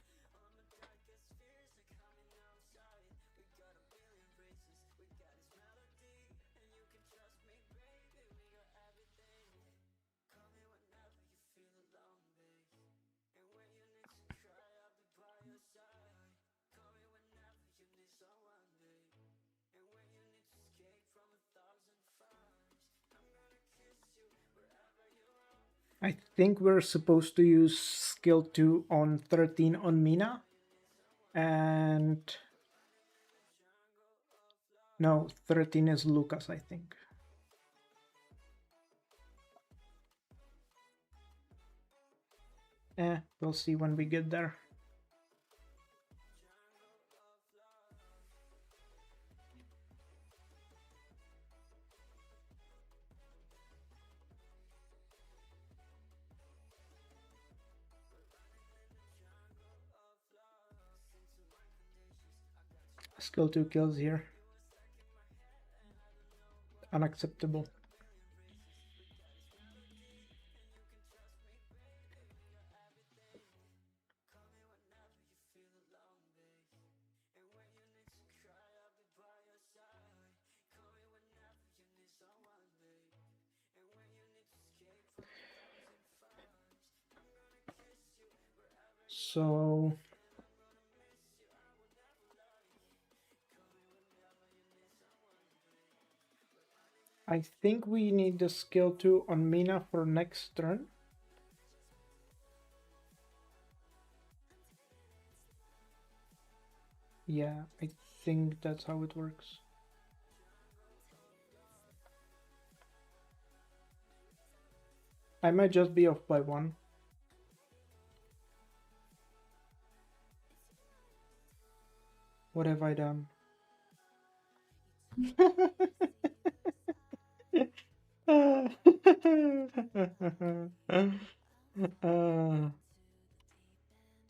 A: I think we're supposed to use skill 2 on 13 on Mina. And no, 13 is Lucas, I think. We'll see when we get there. Skill 2 kills here. Unacceptable. So I think we need the skill 2 on Mina for next turn. Yeah, I think that's how it works. I might just be off by 1. What have I done?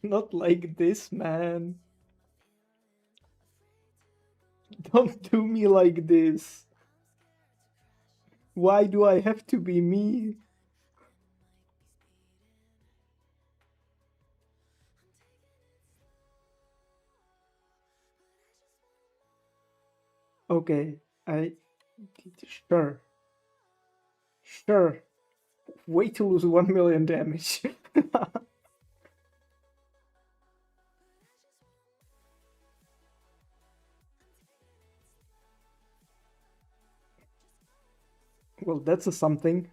A: Not like this, man. Don't do me like this. Why do I have to be me? Okay, sure. Sure. Way to lose 1 million damage. Well, that's a something.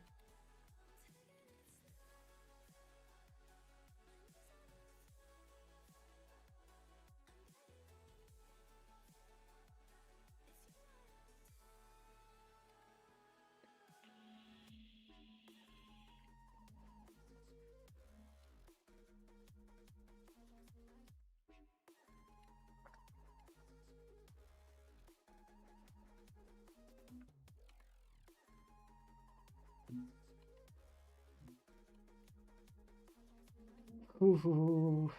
A: Ooh.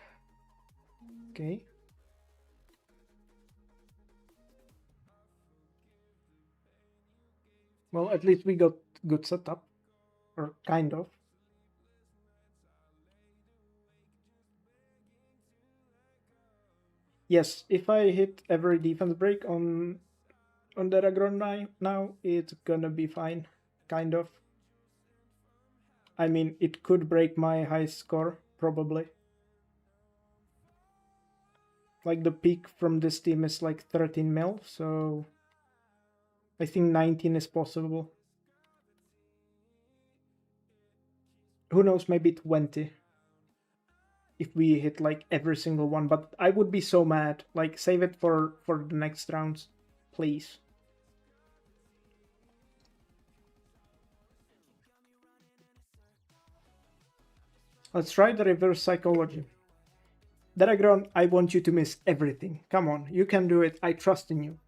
A: Okay. Well, at least we got good setup. Or kind of. Yes, if I hit every defense break on Deragron now, it's gonna be fine. Kind of. I mean, it could break my high score, probably. Like, the peak from this team is like 13 mil, so I think 19 is possible. Who knows, maybe 20. If we hit like every single one, but I would be so mad. Like, save it for the next rounds, please. Let's try the reverse psychology. Deragron, I want you to miss everything. Come on, you can do it. I trust in you.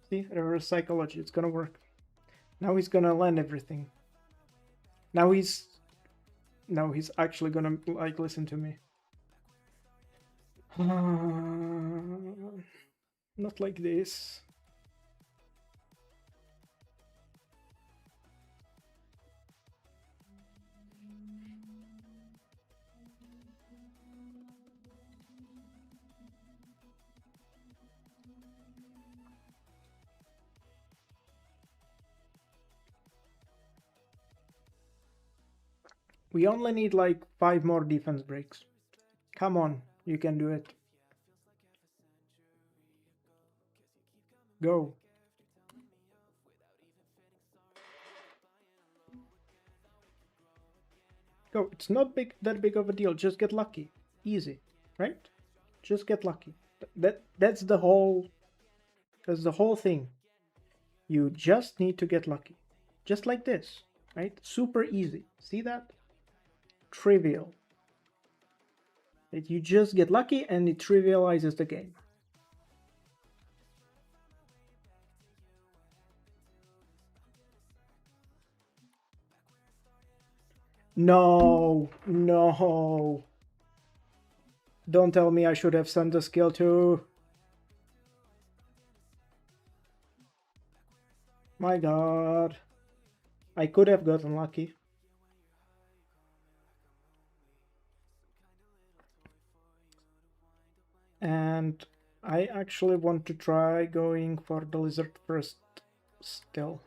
A: See, reverse psychology, it's gonna work. Now he's gonna land everything. Now he's actually gonna like listen to me. Not like this. We only need like 5 more defense breaks. Come on, you can do it. Go. Go. It's not that big of a deal. Just get lucky. Easy, right? Just get lucky. That's the whole thing. You just need to get lucky. Just like this, right? Super easy. See that? Trivial. You just get lucky and it trivializes the game. No, no. Don't tell me I should have sent the skill too. My god. I could have gotten lucky. And I actually want to try going for the lizard first still.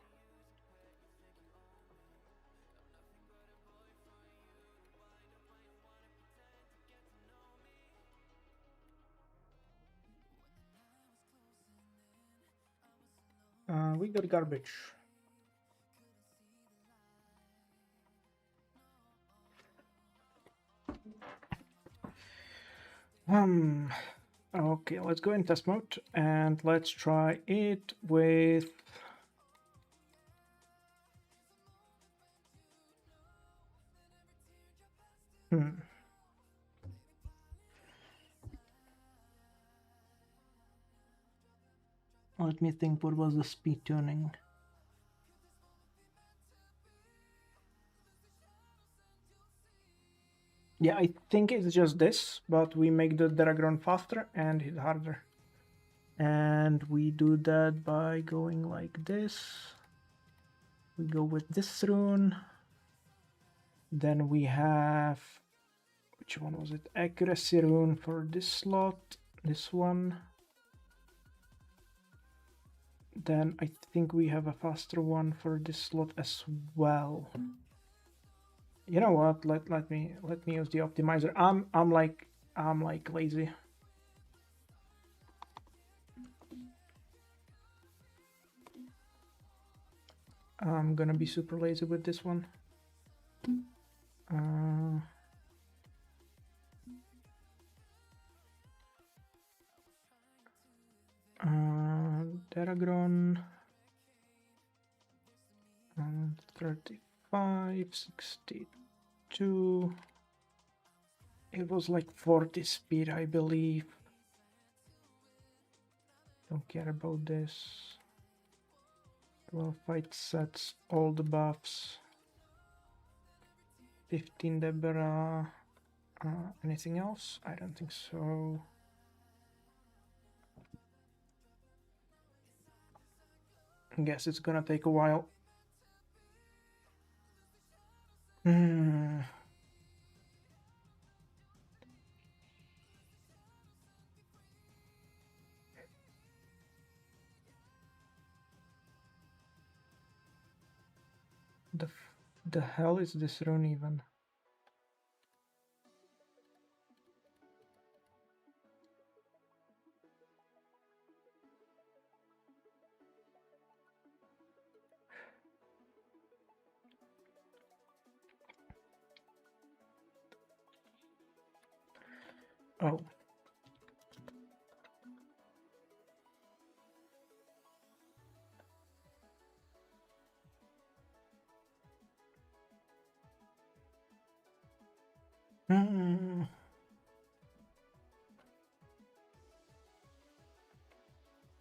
A: We got garbage. Okay, let's go in test mode and let's try it with Let me think, what was the speed tuning? Yeah, I think it's just this, but we make the Dragron faster and hit harder. And we do that by going like this. We go with this rune. Then we have, which one was it? Accuracy rune for this slot, this one. Then I think we have a faster one for this slot as well. You know what? Let me use the optimizer. I'm like lazy. I'm gonna be super lazy with this one. Dragron 35, 62. It was like 40 speed, I believe. Don't care about this. 12 fight sets, all the buffs. 15 Deborah. Anything else? I don't think so. I guess it's gonna take a while. The hell is this rune even? Oh.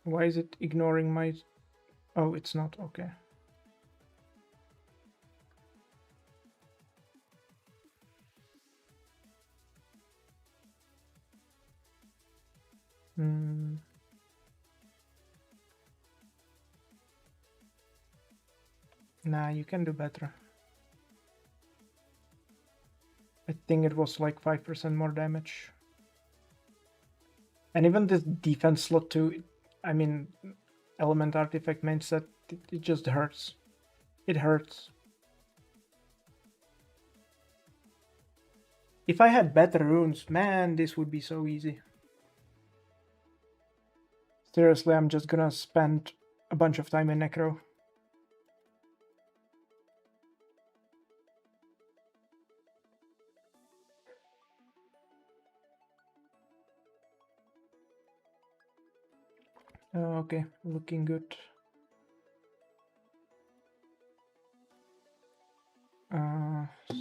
A: Why is it ignoring my... Oh, it's not. Okay. Nah, you can do better. I think it was like 5% more damage. And even this defense slot too, I mean, element artifact means that it just hurts. It hurts. If I had better runes, man, this would be so easy. Seriously, I'm just gonna spend a bunch of time in Necro. Okay, looking good.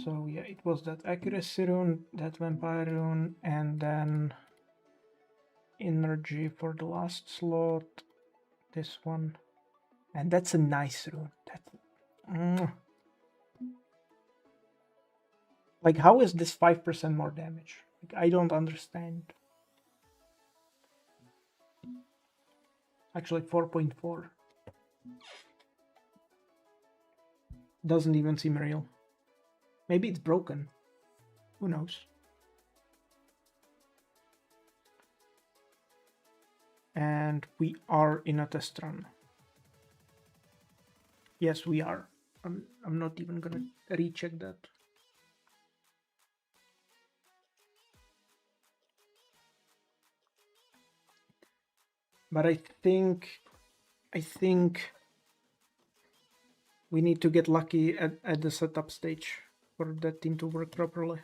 A: So yeah, it was that accuracy rune, that vampire rune, and then energy for the last slot. This one, and that's a nice rune. That, like, how is this 5% more damage? Like, I don't understand. Actually, 4.4 doesn't even seem real. Maybe it's broken. Who knows? And we are in a test run. Yes, we are. I'm not even gonna recheck that. But I think We need to get lucky at the setup stage for that team to work properly.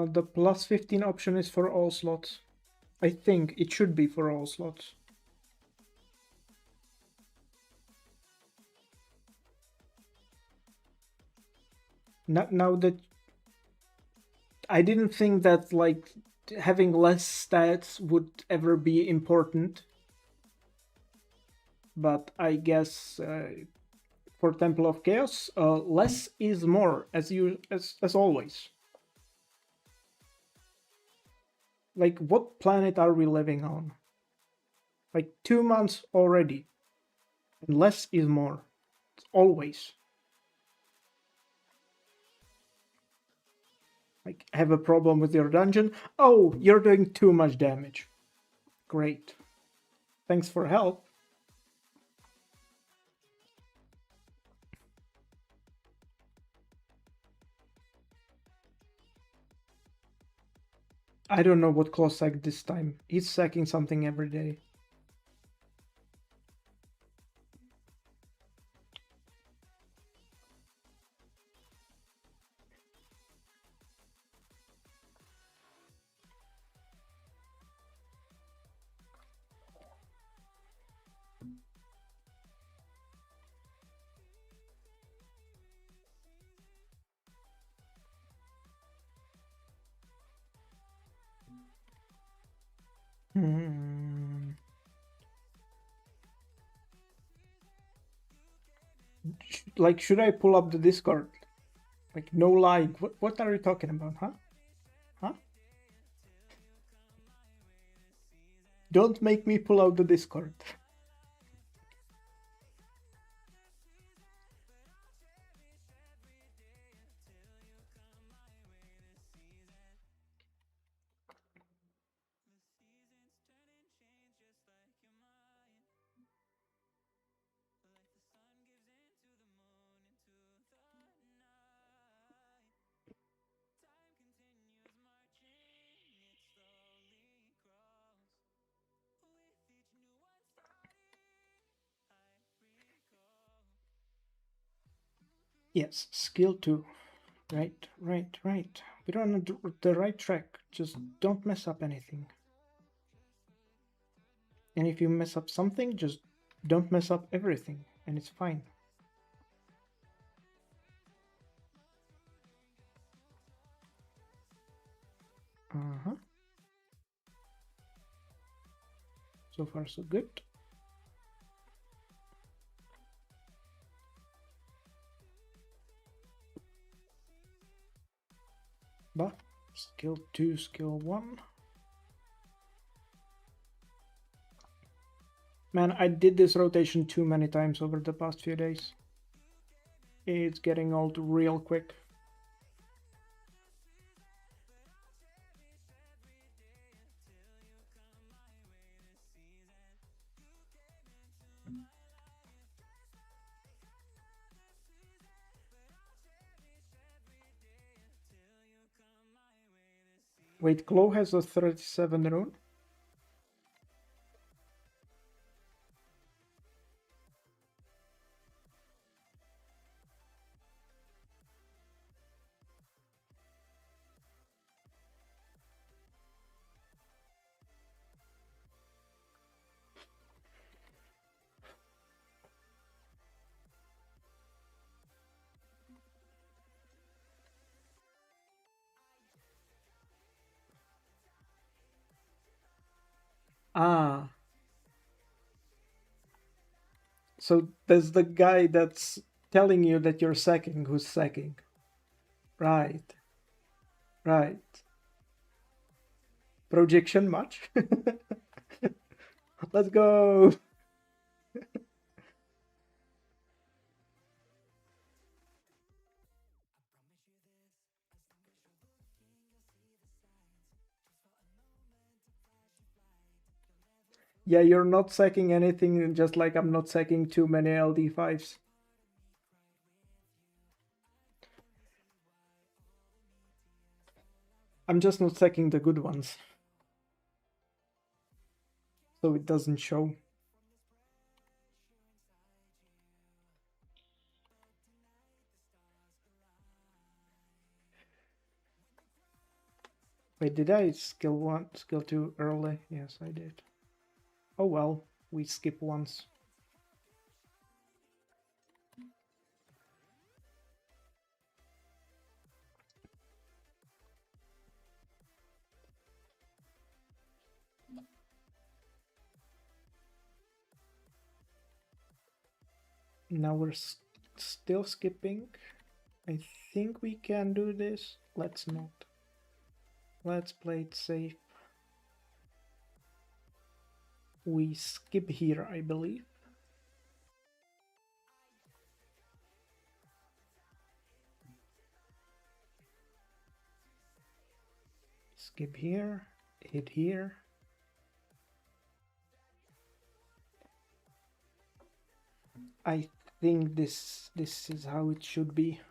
A: The plus 15 option is for all slots. I think it should be for all slots. Now that I didn't think that like having less stats would ever be important, but I guess for Temple of Chaos, less is more, as always. Like, what planet are we living on? Like 2 months already, and less is more. It's always. Like, have a problem with your dungeon? Oh, you're doing too much damage. Great. Thanks for help. I don't know what Claw sacked this time. He's sacking something every day. Like, should I pull up the Discord? Like, no like. What are you talking about, huh? Huh? Don't make me pull out the Discord. Yes, skill 2. Right. We're on the right track. Just don't mess up anything. And if you mess up something, just don't mess up everything, and it's fine. Uh-huh. So far, so good. But skill 2, skill 1. Man, I did this rotation too many times over the past few days. It's getting old real quick. Wait, Claw has a 37 rune? Ah. So there's the guy that's telling you that you're sacking who's sacking. Right. Right. Projection much? Let's go. Yeah, you're not sacking anything, just like I'm not sacking too many LD5s. I'm just not checking the good ones. So it doesn't show. Wait, did I skill 1, skill 2 early? Yes, I did. Oh well, we skip once. Now we're still skipping. I think we can do this. Let's not. Let's play it safe. We skip here, I believe. Skip here, hit here. I think this is how it should be.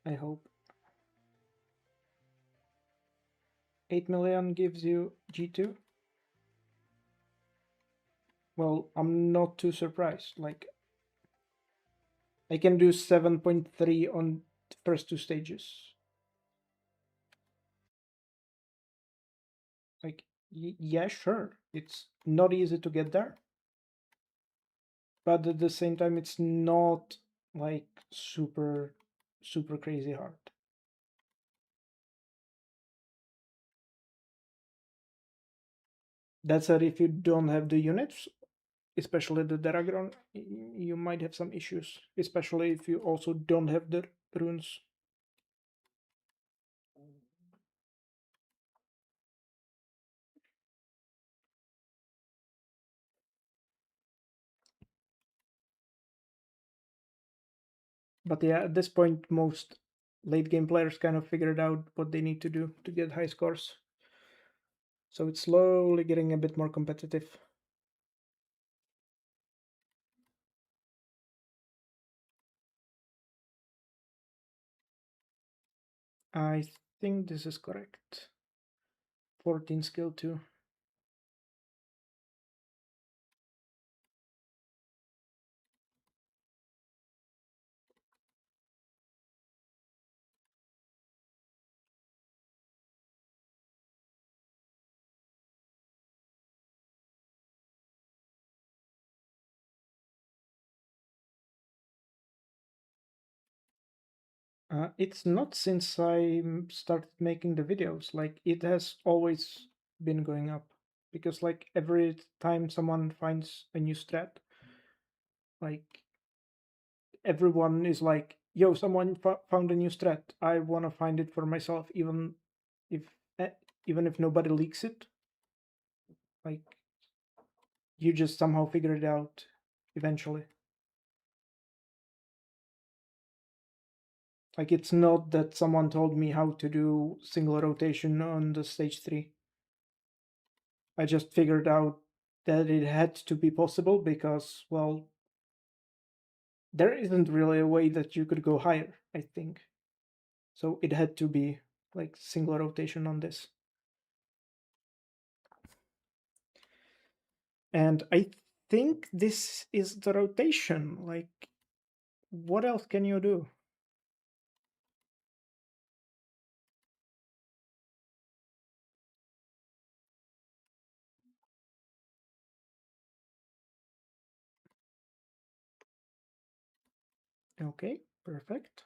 A: I hope. 8 million gives you G2. Well, I'm not too surprised. Like, I can do 7.3 on the first 2 stages. Like, yeah, sure. It's not easy to get there. But at the same time, it's not like super crazy hard. That said, if you don't have the units, especially the Daragron, you might have some issues, especially if you also don't have the runes. But yeah, at this point, most late game players kind of figured out what they need to do to get high scores. So it's slowly getting a bit more competitive. I think this is correct. 14 skill 2. It's not since I started making the videos. Like, it has always been going up. Because, like, every time someone finds a new strat, like, everyone is like, yo, someone found a new strat. I want to find it for myself, if eh, even if nobody leaks it. Like, you just somehow figure it out eventually. Like, it's not that someone told me how to do single rotation on the stage 3. I just figured out that it had to be possible because, well, there isn't really a way that you could go higher, I think. So it had to be like single rotation on this. And I think this is the rotation. Like, what else can you do? Okay, perfect.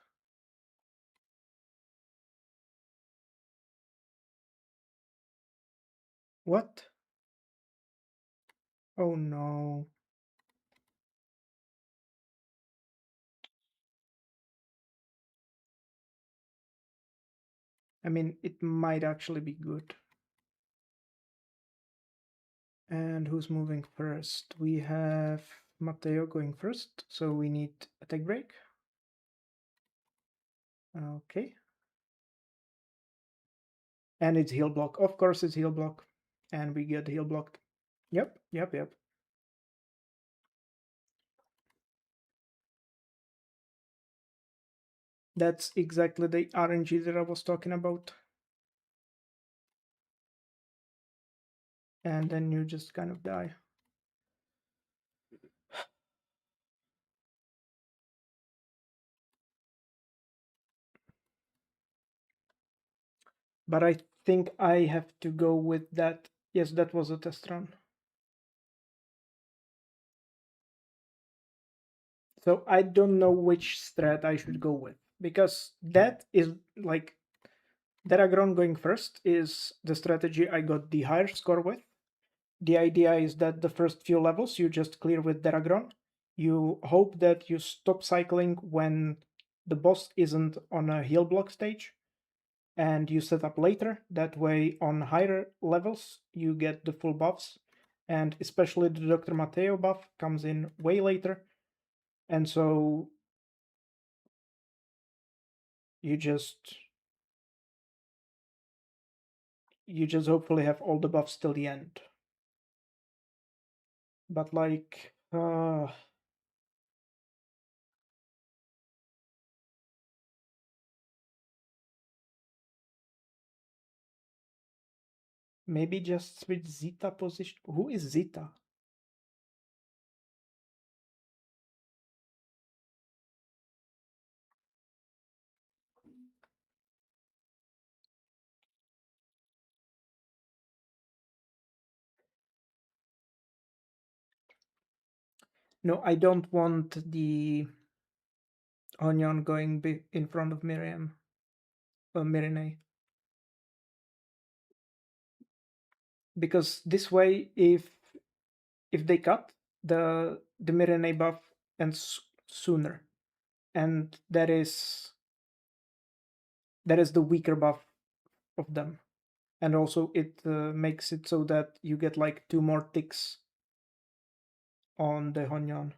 A: What? Oh no. I mean, it might actually be good. And who's moving first? We have Matteo going first, so we need attack break. Okay. And it's heal block. Of course it's heal block. And we get heal blocked. Yep. That's exactly the RNG that I was talking about. And then you just kind of die. But I think I have to go with that. Yes, that was a test run. So I don't know which strat I should go with, because that is like Deragron going first is the strategy I got the higher score with. The idea is that the first few levels you just clear with Deragron. You hope that you stop cycling when the boss isn't on a heal block stage, and you set up later. That way, on higher levels, you get the full buffs, and especially the Dr. Mateo buff comes in way later, and so you just hopefully have all the buffs till the end. But like, maybe just switch Zeta position. Who is Zeta? No, I don't want the Onion going in front of Miriam. Mirene. Because this way, if they cut, the Mirene buff ends sooner, and that is the weaker buff of them, and also it makes it so that you get like 2 more ticks on the Honyon.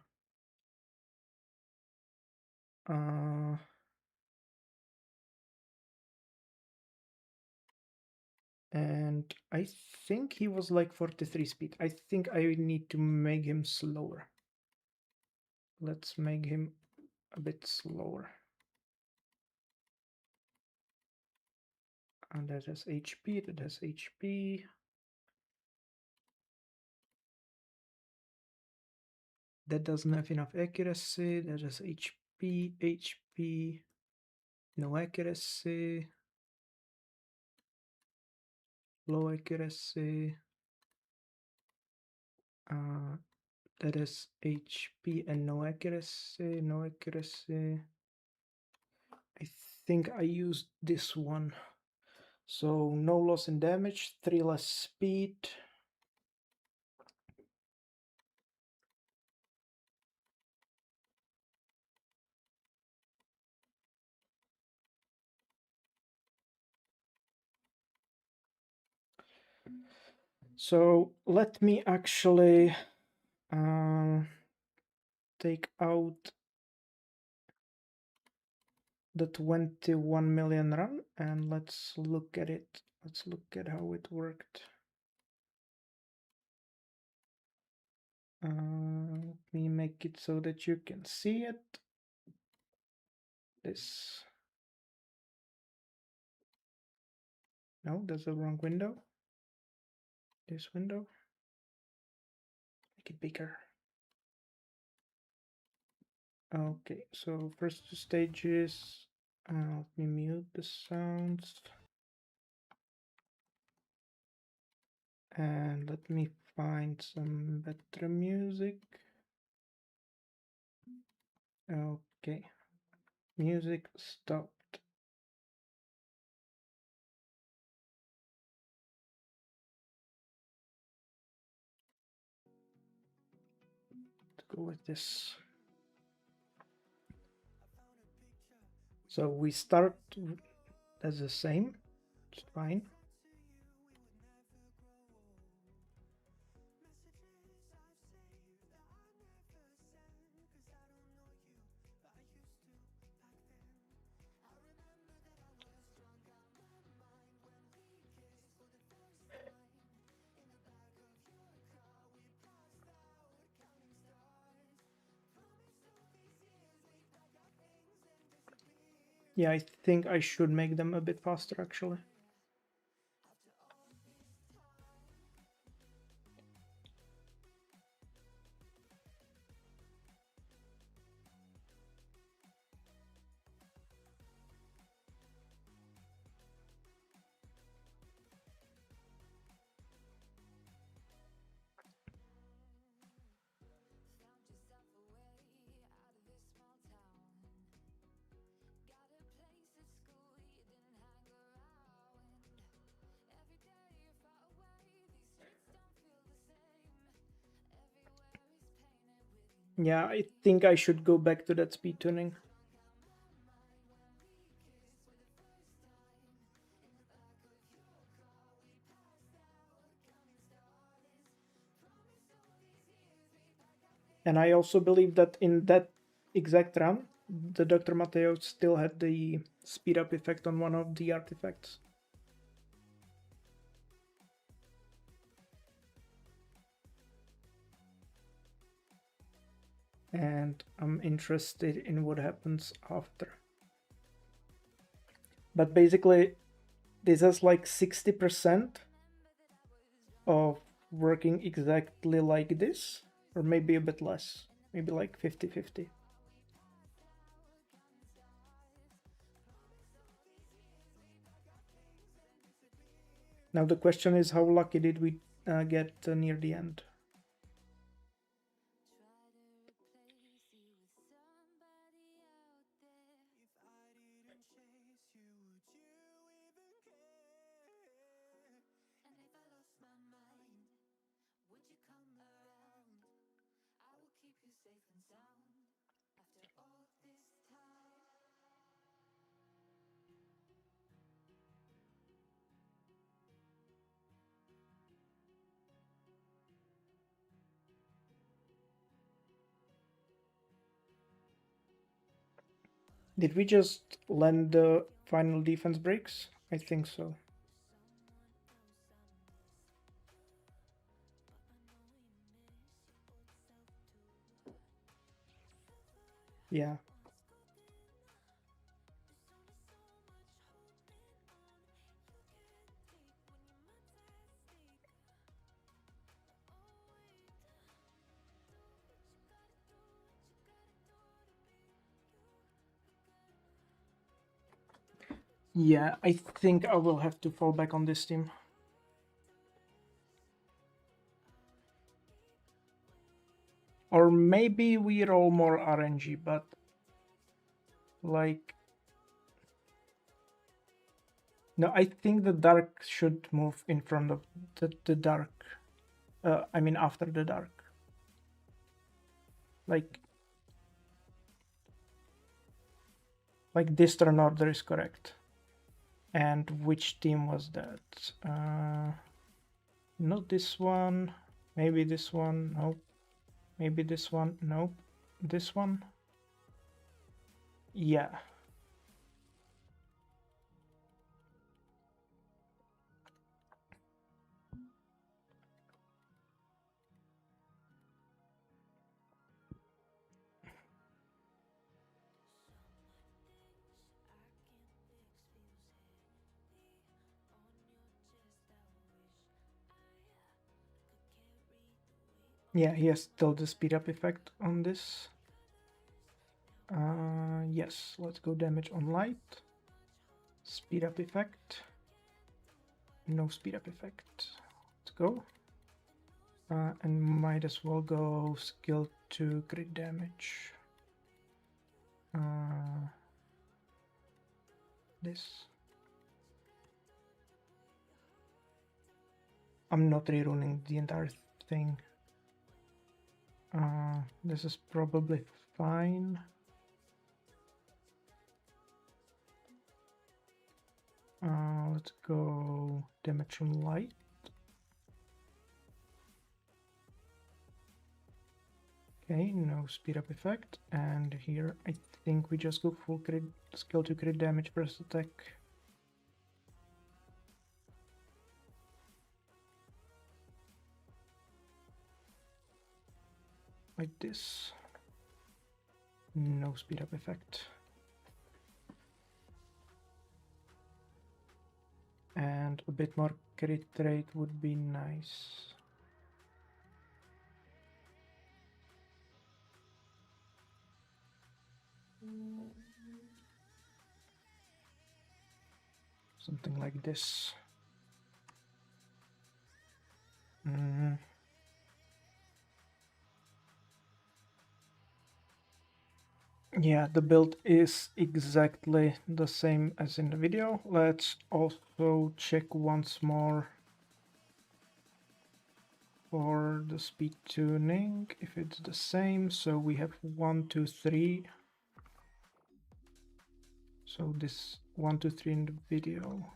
A: And I think he was like 43 speed. I think I need to make him slower. Let's make him a bit slower. And that has HP, that has HP. That doesn't have enough accuracy, that has HP, HP, no accuracy, low accuracy. That is HP and no accuracy, no accuracy. I think I used this one. So no loss in damage, 3 less speed. So let me actually take out the 21 million run and let's look at it. Let's look at how it worked. Let me make it so that you can see it. This. No, that's the wrong window. This window. Make it bigger. Okay, so first 2 stages. Let me mute the sounds. And let me find some better music. Okay, music stopped. Let's go with this. So we start as the same. It's fine. Yeah, I think I should make them a bit faster actually. Yeah, I think I should go back to that speed tuning. And I also believe that in that exact run, the Dr. Mateo still had the speed up effect on one of the artifacts. And I'm interested in what happens after. But basically, this has like 60% of working exactly like this, or maybe a bit less, maybe like 50-50. Now the question is, how lucky did we get near the end? Did we just land the final defense breaks? I think so. Yeah. Yeah, I think I will have to fall back on this team. Or maybe we roll more RNG, but like... No, I think the dark should move in front of the dark. I mean, after the dark. Like this turn order is correct. And which team was that? Not this one. Maybe this one. Nope. Maybe this one. Nope. This one. Yeah. Yeah, he has still the speed up effect on this. Yes, let's go damage on light. Speed up effect. No speed up effect. Let's go. And might as well go skill to crit damage. This. I'm not rerunning the entire thing. This is probably fine. Let's go damage on light. Okay, no speed up effect. And here I think we just go full crit, skill to crit damage first attack. Like this. No speed up effect. and a bit more crit rate would be nice. Something like this. Yeah, the build is exactly the same as in the video. Let's also check once more for the speed tuning, if it's the same. So we have 1, 2, 3. So this 1, 2, 3 in the video.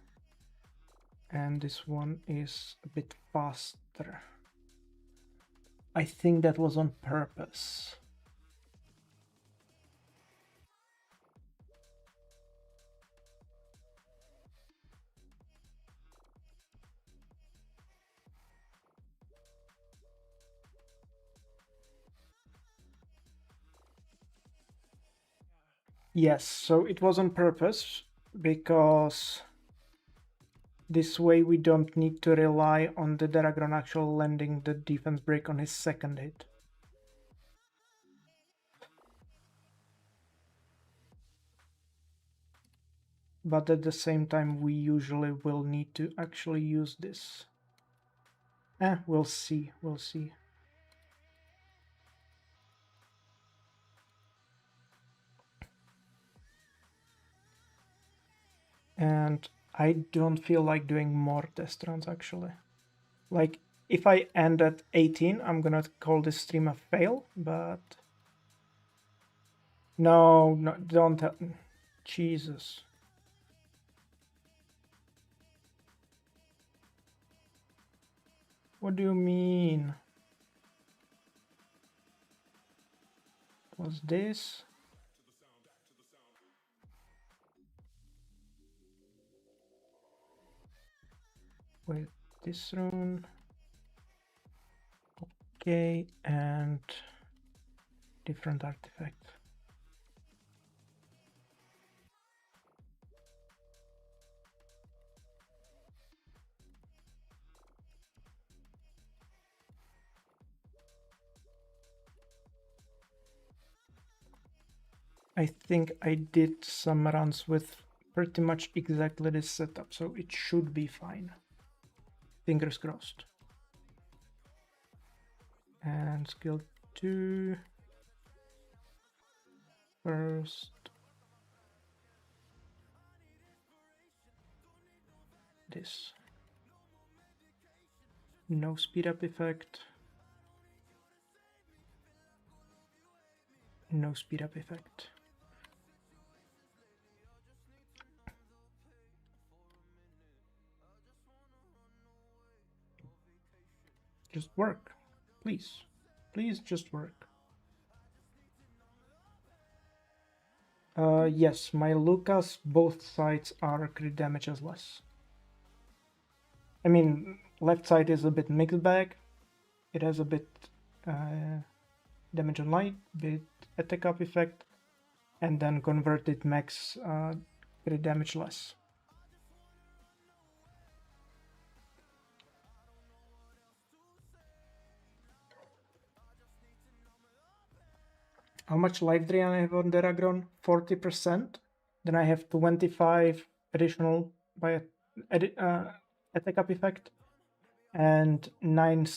A: And this one is a bit faster. I think that was on purpose. Yes, so it was on purpose because this way we don't need to rely on the Daragron actual landing the defense break on his second hit. But at the same time we usually will need to actually use this. We'll see, we'll see. And I don't feel like doing more test runs actually. Like, if I end at 18, I'm gonna call this stream a fail, but... No, don't tell... Jesus. What do you mean? What's this? Wait, this rune. Okay, and different artifact. I think I did some runs with pretty much exactly this setup, so it should be fine. Fingers crossed. And skill 2. First. This. No speed up effect. No speed up effect. Just work, please. Please just work. Yes, my Lucas, both sides are crit damage as less. I mean, left side is a bit mixed bag. It has a bit damage on light, bit attack up effect, and then converted max crit damage less. How much life drain I have on Daragron? 40%. Then I have 25 additional by attack up effect and 9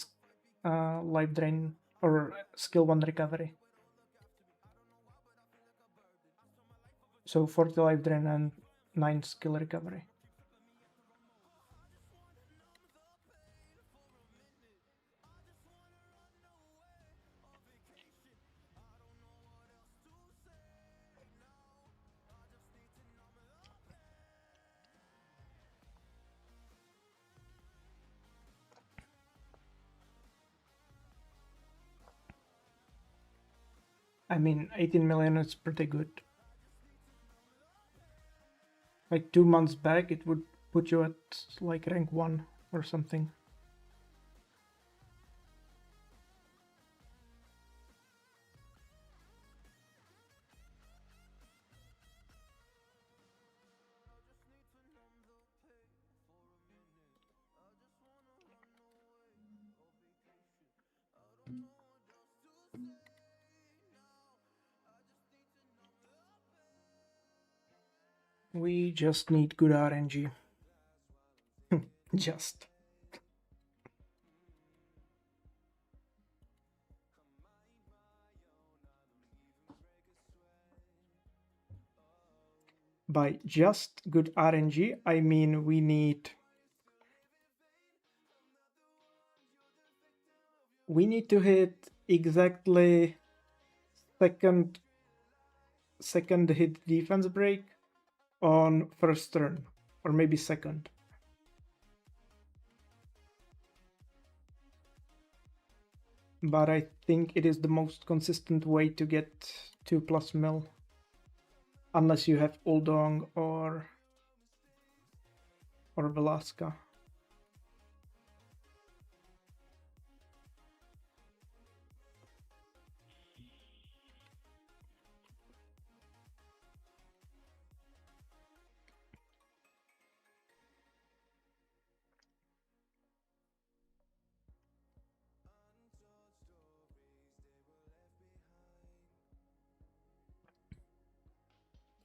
A: life drain or skill 1 recovery. So 40 life drain and 9 skill recovery. I mean, 18 million is pretty good. Like 2 months back, it would put you at like rank 1 or something. We just need good RNG. Just. By just good RNG, I mean we need to hit exactly second hit defense break on first turn, or maybe second. But I think it is the most consistent way to get 2+ mil. Unless you have Uldong or Velasca.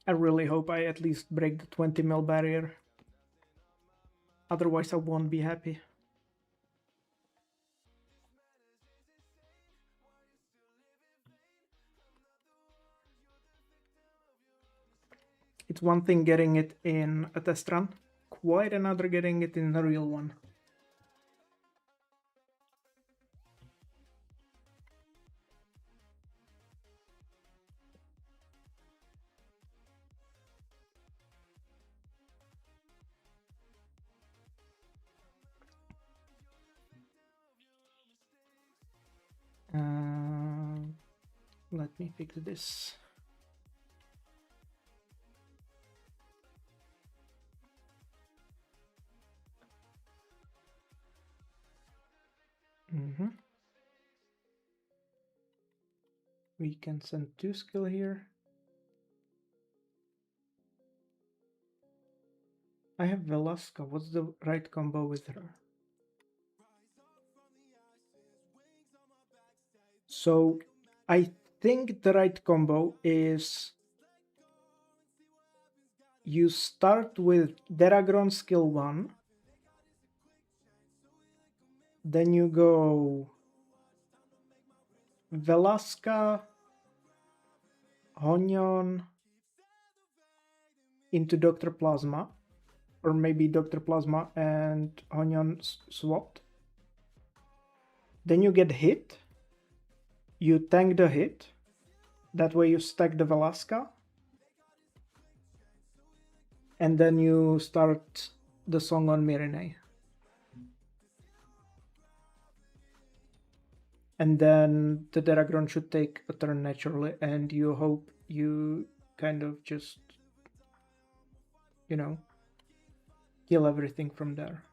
A: I really hope I at least break the 20 mil barrier. Otherwise I won't be happy. It's one thing getting it in a test run, quite another getting it in a real one. Let me fix this. We can send 2 skill here. I have Velasca. What's the right combo with her? So I think the right combo is you start with Deragron skill 1, then you go Velasca, Honyon into Dr. Plasma, or maybe Dr. Plasma and Honyon swapped. Then you get hit, you tank the hit, that way you stack the Velasca, and then you start the song on Mirene. And then the Deragron should take a turn naturally, and you hope you kind of just, you know, kill everything from there.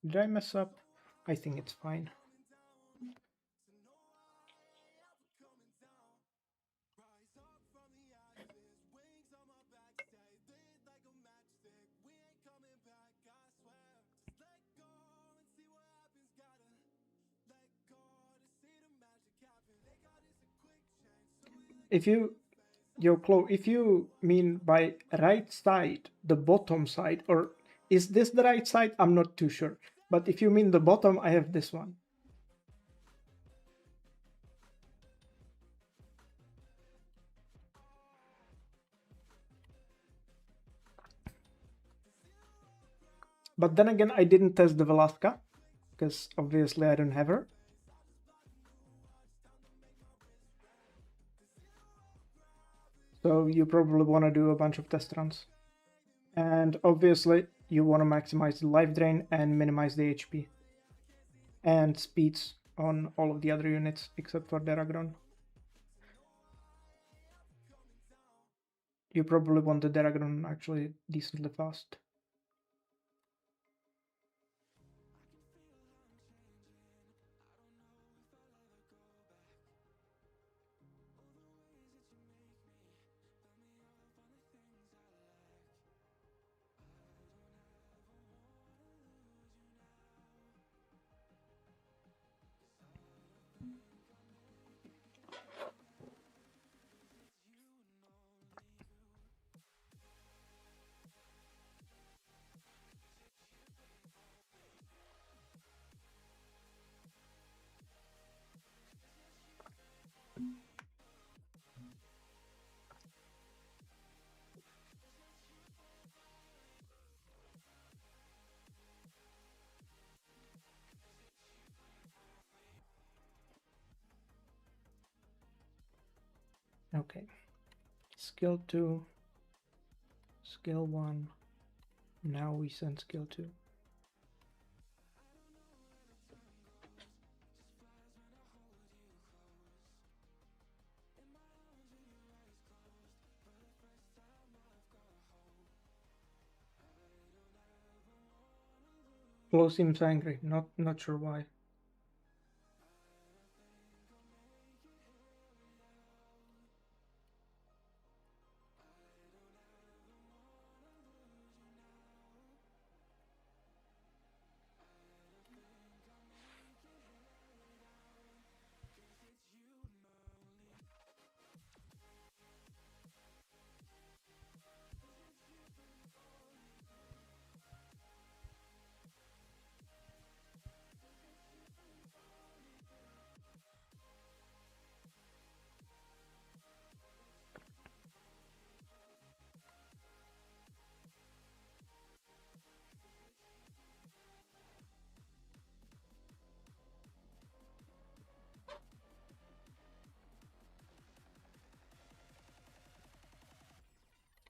A: Did I mess up? I think it's fine. If you, if you mean by right side, the bottom side, or is this the right side? I'm not too sure. But if you mean the bottom, I have this one. But then again, I didn't test the Velasca, because obviously I don't have her. So you probably want to do a bunch of test runs. And obviously you want to maximize the life drain and minimize the HP. And speeds on all of the other units except for Deragron. You probably want the Deragron actually decently fast. Okay. Skill 2, skill 1. Now we send skill 2. Flo seems angry, not sure why.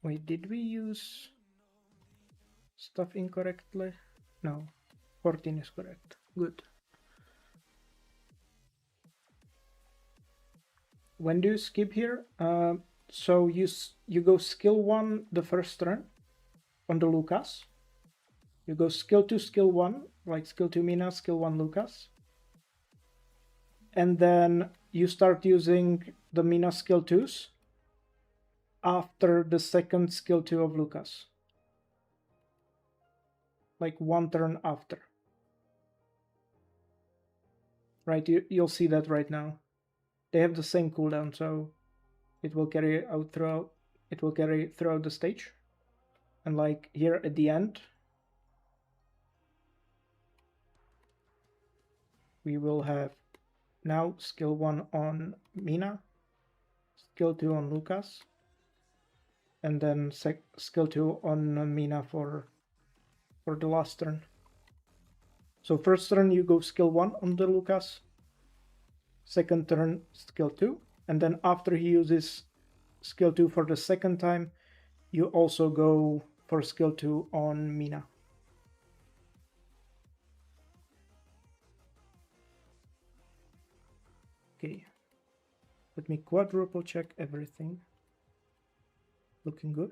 A: Wait, did we use stuff incorrectly? No, 14 is correct. Good. When do you skip here? So you go skill 1 the first turn on the Lucas. You go skill 2, skill 1, like skill 2 Mina, skill 1 Lucas. And then you start using the Mina skill 2s after the second skill 2 of Lucas. Like one turn after. Right, you'll see that right now. They have the same cooldown, so it will carry out throughout. It will carry throughout the stage, and like here at the end, we will have now skill 1 on Mina, skill 2 on Lucas, and then skill 2 on Mina for the last turn. So first turn you go skill 1 on the Lucas, second turn skill 2, and then after he uses skill 2 for the second time, you also go for skill 2 on Mina. Okay, let me quadruple check everything. Looking good.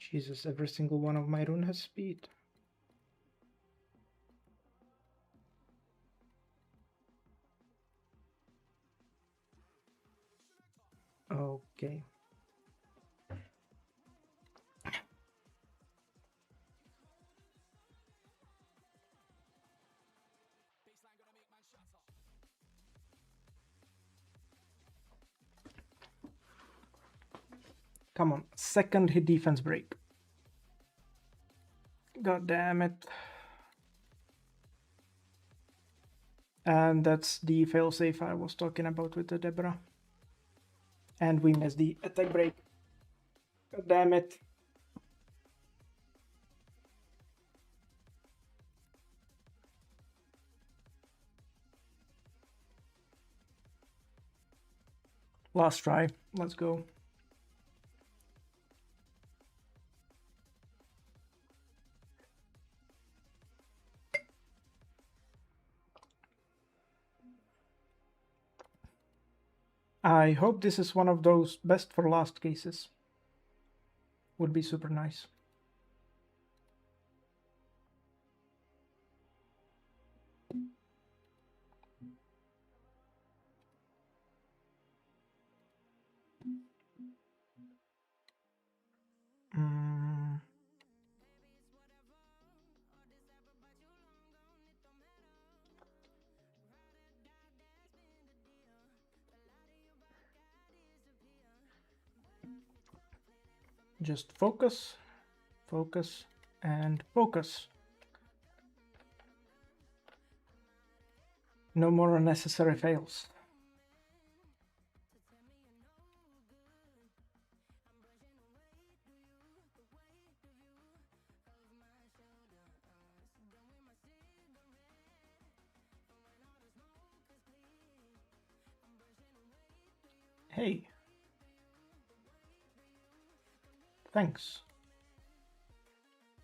A: Jesus, every single one of my rune has speed. Okay. Come on, second hit defense break. God damn it. And that's the failsafe I was talking about with the Deborah. And we missed the attack break. God damn it. Last try. Let's go. I hope this is one of those best for last cases. Would be super nice. Just focus, focus, and focus. No more unnecessary fails. Hey. Thanks.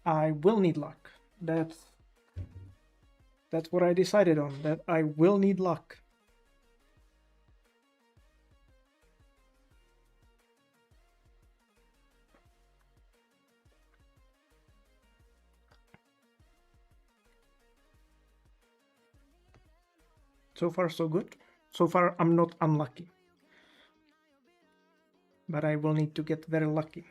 A: I will need luck. That's what I decided on, that I will need luck. So far, so good. So far, I'm not unlucky. But I will need to get very lucky.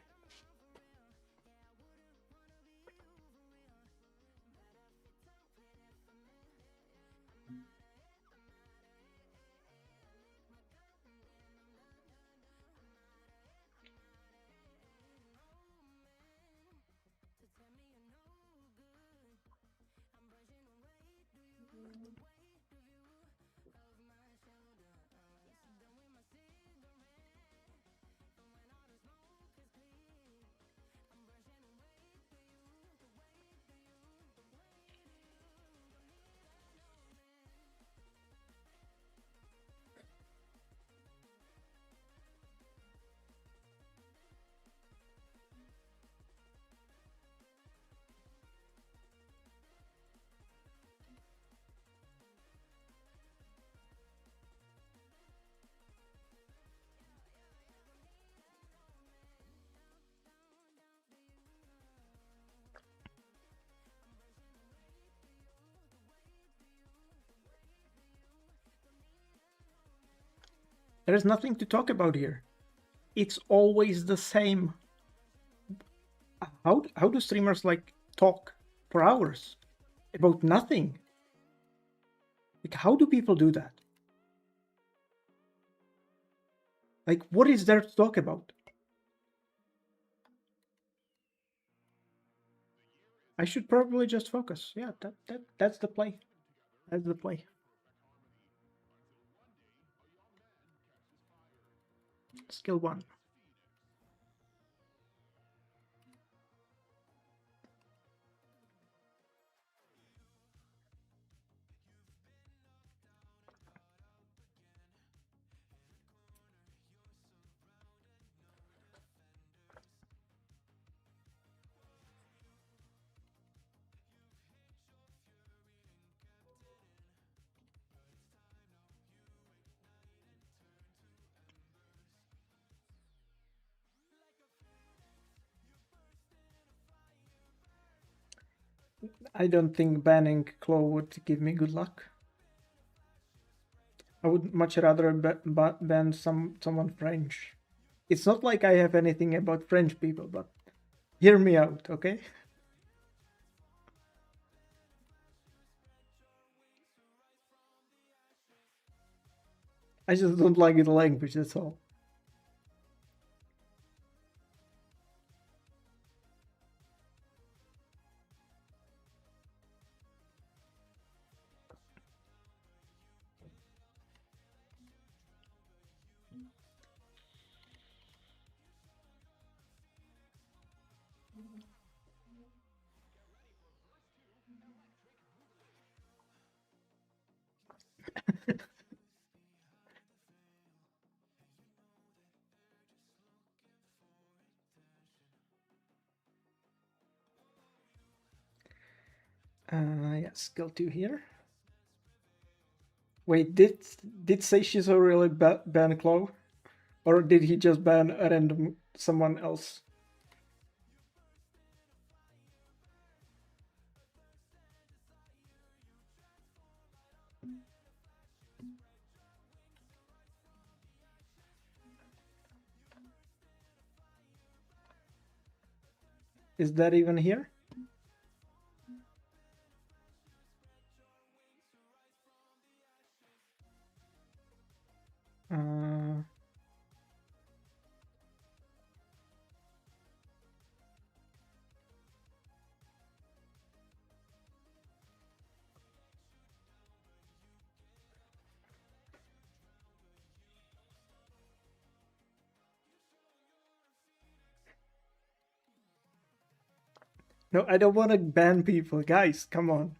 A: There's nothing to talk about here. It's always the same. How do streamers like talk for hours about nothing? Like, how do people do that? Like, what is there to talk about? I should probably just focus. Yeah, that's the play. That's the play. Skill 1. I don't think banning Claw would give me good luck. I would much rather ban someone French. It's not like I have anything about French people, but hear me out, okay? I just don't like the language, that's all. Yeah, skill 2 here. Wait, did Seishizo really ban Claw? Or did he just ban a random someone else? Is that even here? Uh, No, I don't want to ban people. Guys, come on.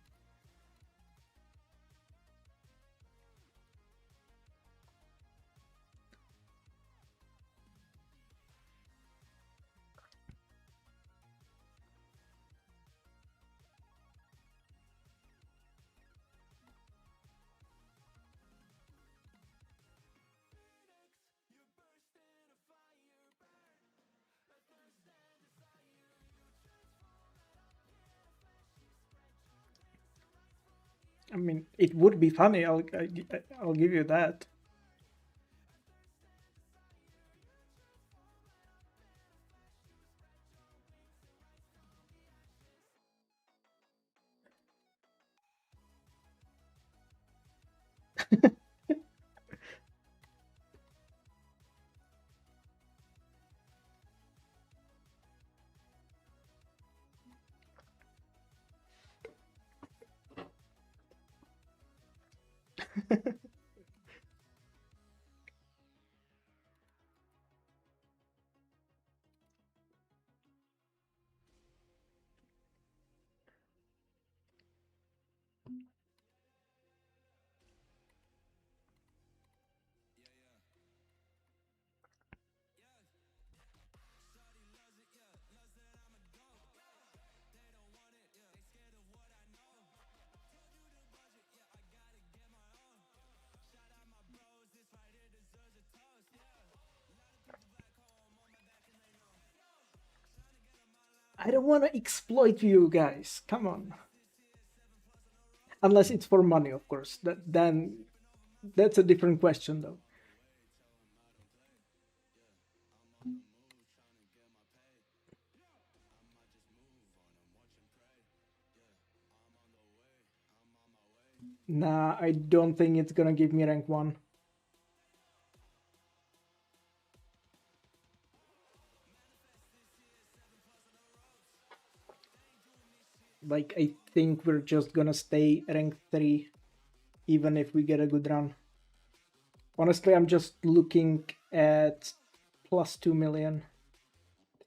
A: I mean, it would be funny. I'll give you that. I don't want to exploit you guys. Come on. Unless it's for money, of course. Then that's a different question, though. Nah, I don't think it's gonna give me rank 1. Like, I think we're just gonna stay rank 3, even if we get a good run. Honestly, I'm just looking at plus 2 million.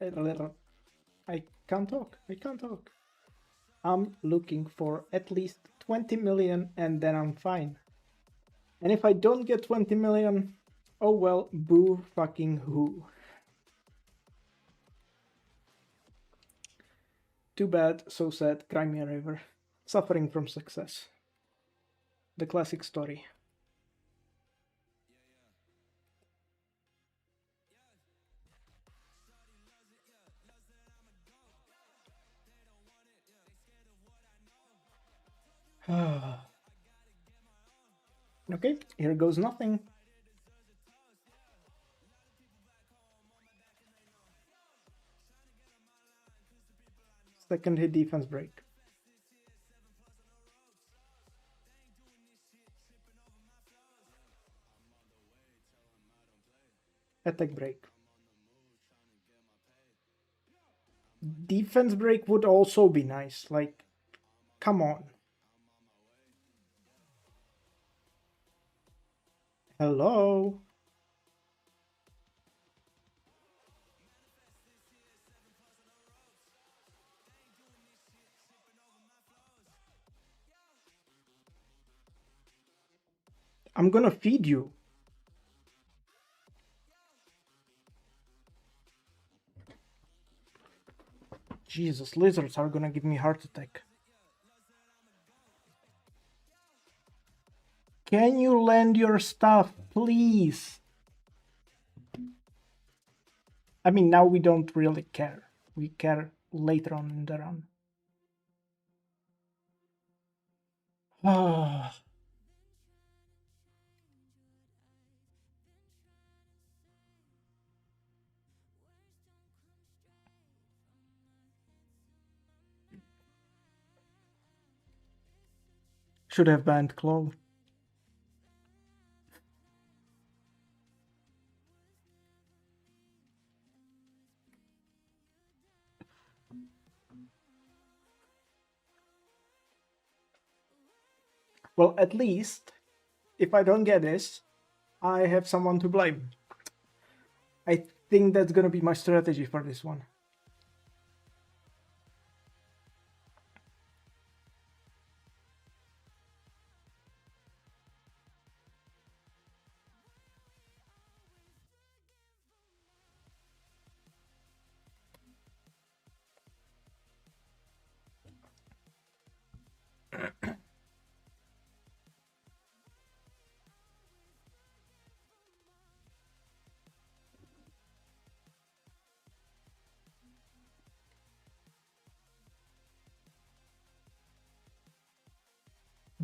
A: I can't talk. I can't talk. I'm looking for at least 20 million and then I'm fine. And if I don't get 20 million, oh well, boo fucking who. Too bad, so sad, Crimea River. Suffering from success. The classic story. Okay, here goes nothing. Second hit defense break. Attack break. Defense break would also be nice. Like, come on. Hello? I'm gonna feed you. Jesus, lizards are gonna give me heart attack. Can you lend your stuff, please? I mean, now we don't really care. We care later on in the run. Ah. Should have banned Claw. Well, at least, if I don't get this, I have someone to blame. I think that's gonna be my strategy for this one.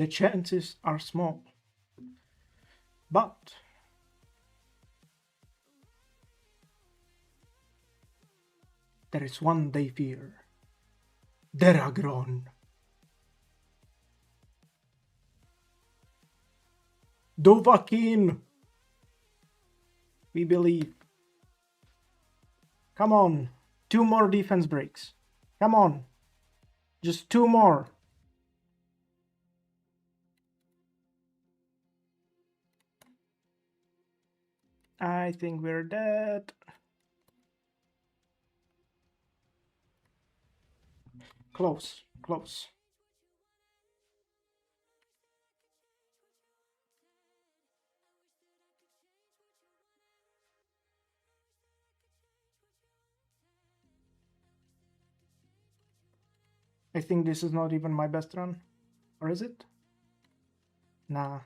A: The chances are small. But there is one they fear. Deragron. Dovahkiin. We believe. Come on. 2 more defense breaks. Come on. Just 2 more. I think we're dead. Close. Close. I think this is not even my best run. Or is it? Nah.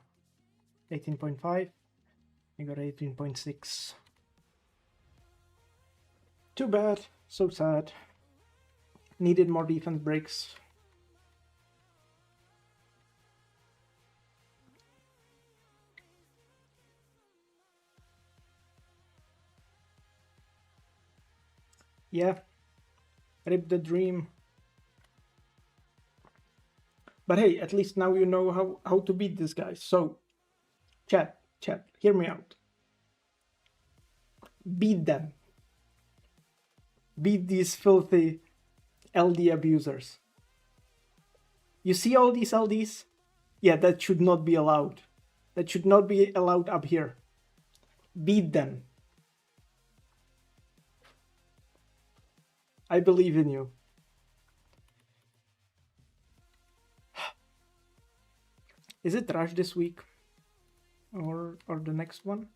A: 18.5. I got 18.6. Too bad. So sad. Needed more defense breaks. Yeah. Rip the dream. But hey, at least now you know how to beat this guy. So, chat, hear me out. Beat them. Beat these filthy LD abusers. You see all these LDs? Yeah, that should not be allowed. That should not be allowed up here. Beat them. I believe in you. Is it Rush this week? Or the next one?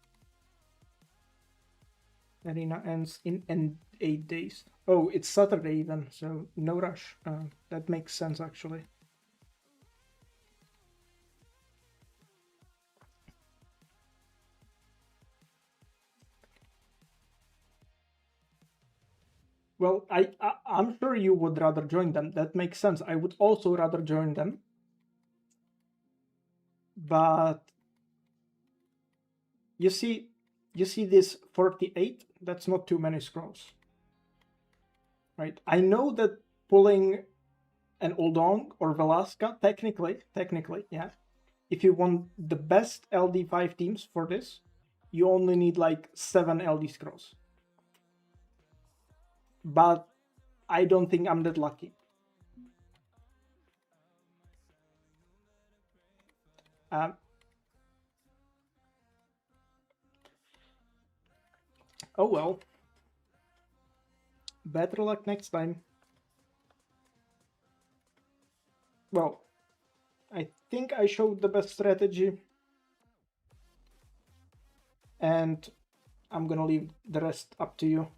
A: Arena ends in 8 days. Oh, it's Saturday even, so no Rush. That makes sense actually. Well, I'm sure you would rather join them. That makes sense. I would also rather join them. But you see this 48? That's not too many scrolls. Right? I know that pulling an Oldong or Velasca, technically, yeah. If you want the best LD5 teams for this, you only need like 7 LD scrolls. But I don't think I'm that lucky. Oh well. Better luck next time. Well, I think I showed the best strategy. And I'm gonna leave the rest up to you.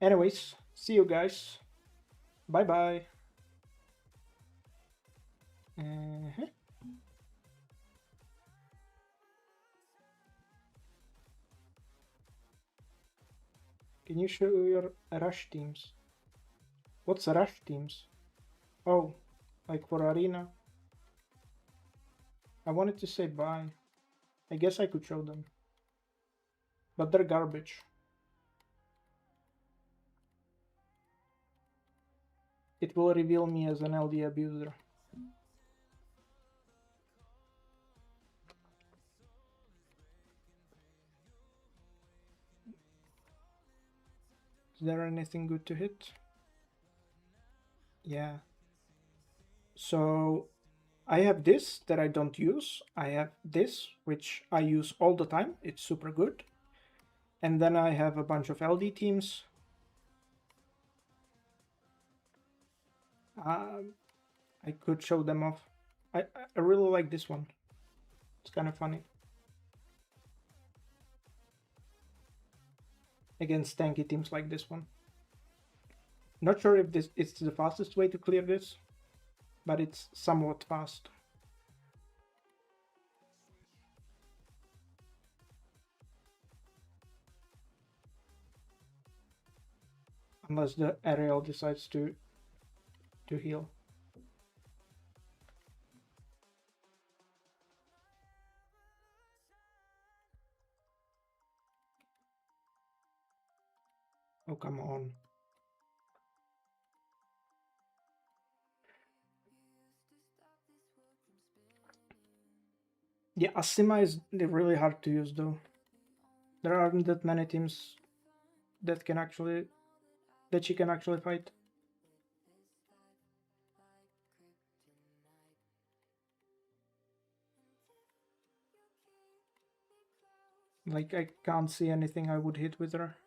A: Anyways, see you guys. Bye bye. Can you show your rush teams? What's rush teams? Oh, like for arena? I wanted to say bye. I guess I could show them. But they're garbage. It will reveal me as an LD abuser. Is there anything good to hit? Yeah. So I have this that I don't use. I have this, which I use all the time. It's super good. And then I have a bunch of LD teams. I could show them off. I really like this one. It's kind of funny. Against tanky teams like this one. Not sure if this it's the fastest way to clear this, but it's somewhat fast. Unless the Ariel decides to heal. come on. Yeah, Asima is really hard to use though. There aren't that many teams that she can actually fight. Like, I can't see anything I would hit with her.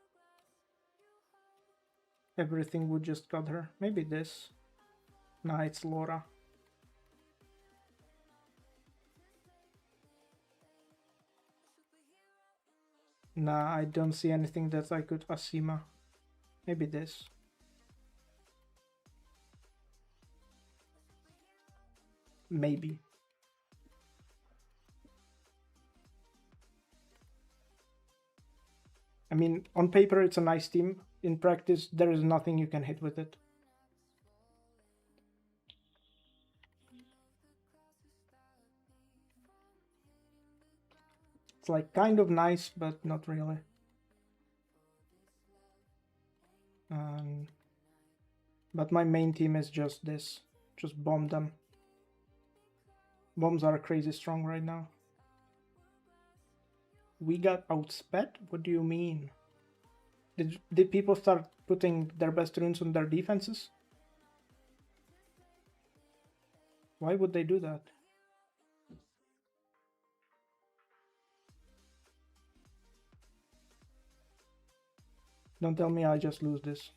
A: Everything would just cut her. Maybe this. Nah, it's Laura. Nah, I don't see anything that I could Asima. Maybe this. Maybe. I mean, on paper it's a nice team. In practice, there is nothing you can hit with it. It's like kind of nice, but not really. But my main team is just this. Just bomb them. Bombs are crazy strong right now. We got outsped? What do you mean? Did people start putting their best runes on their defenses? Why would they do that? Don't tell me I just lose this.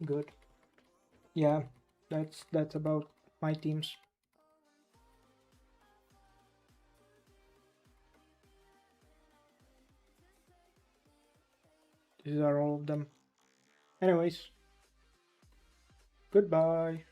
A: Good. Yeah, that's about my teams. These are all of them. Anyways, goodbye.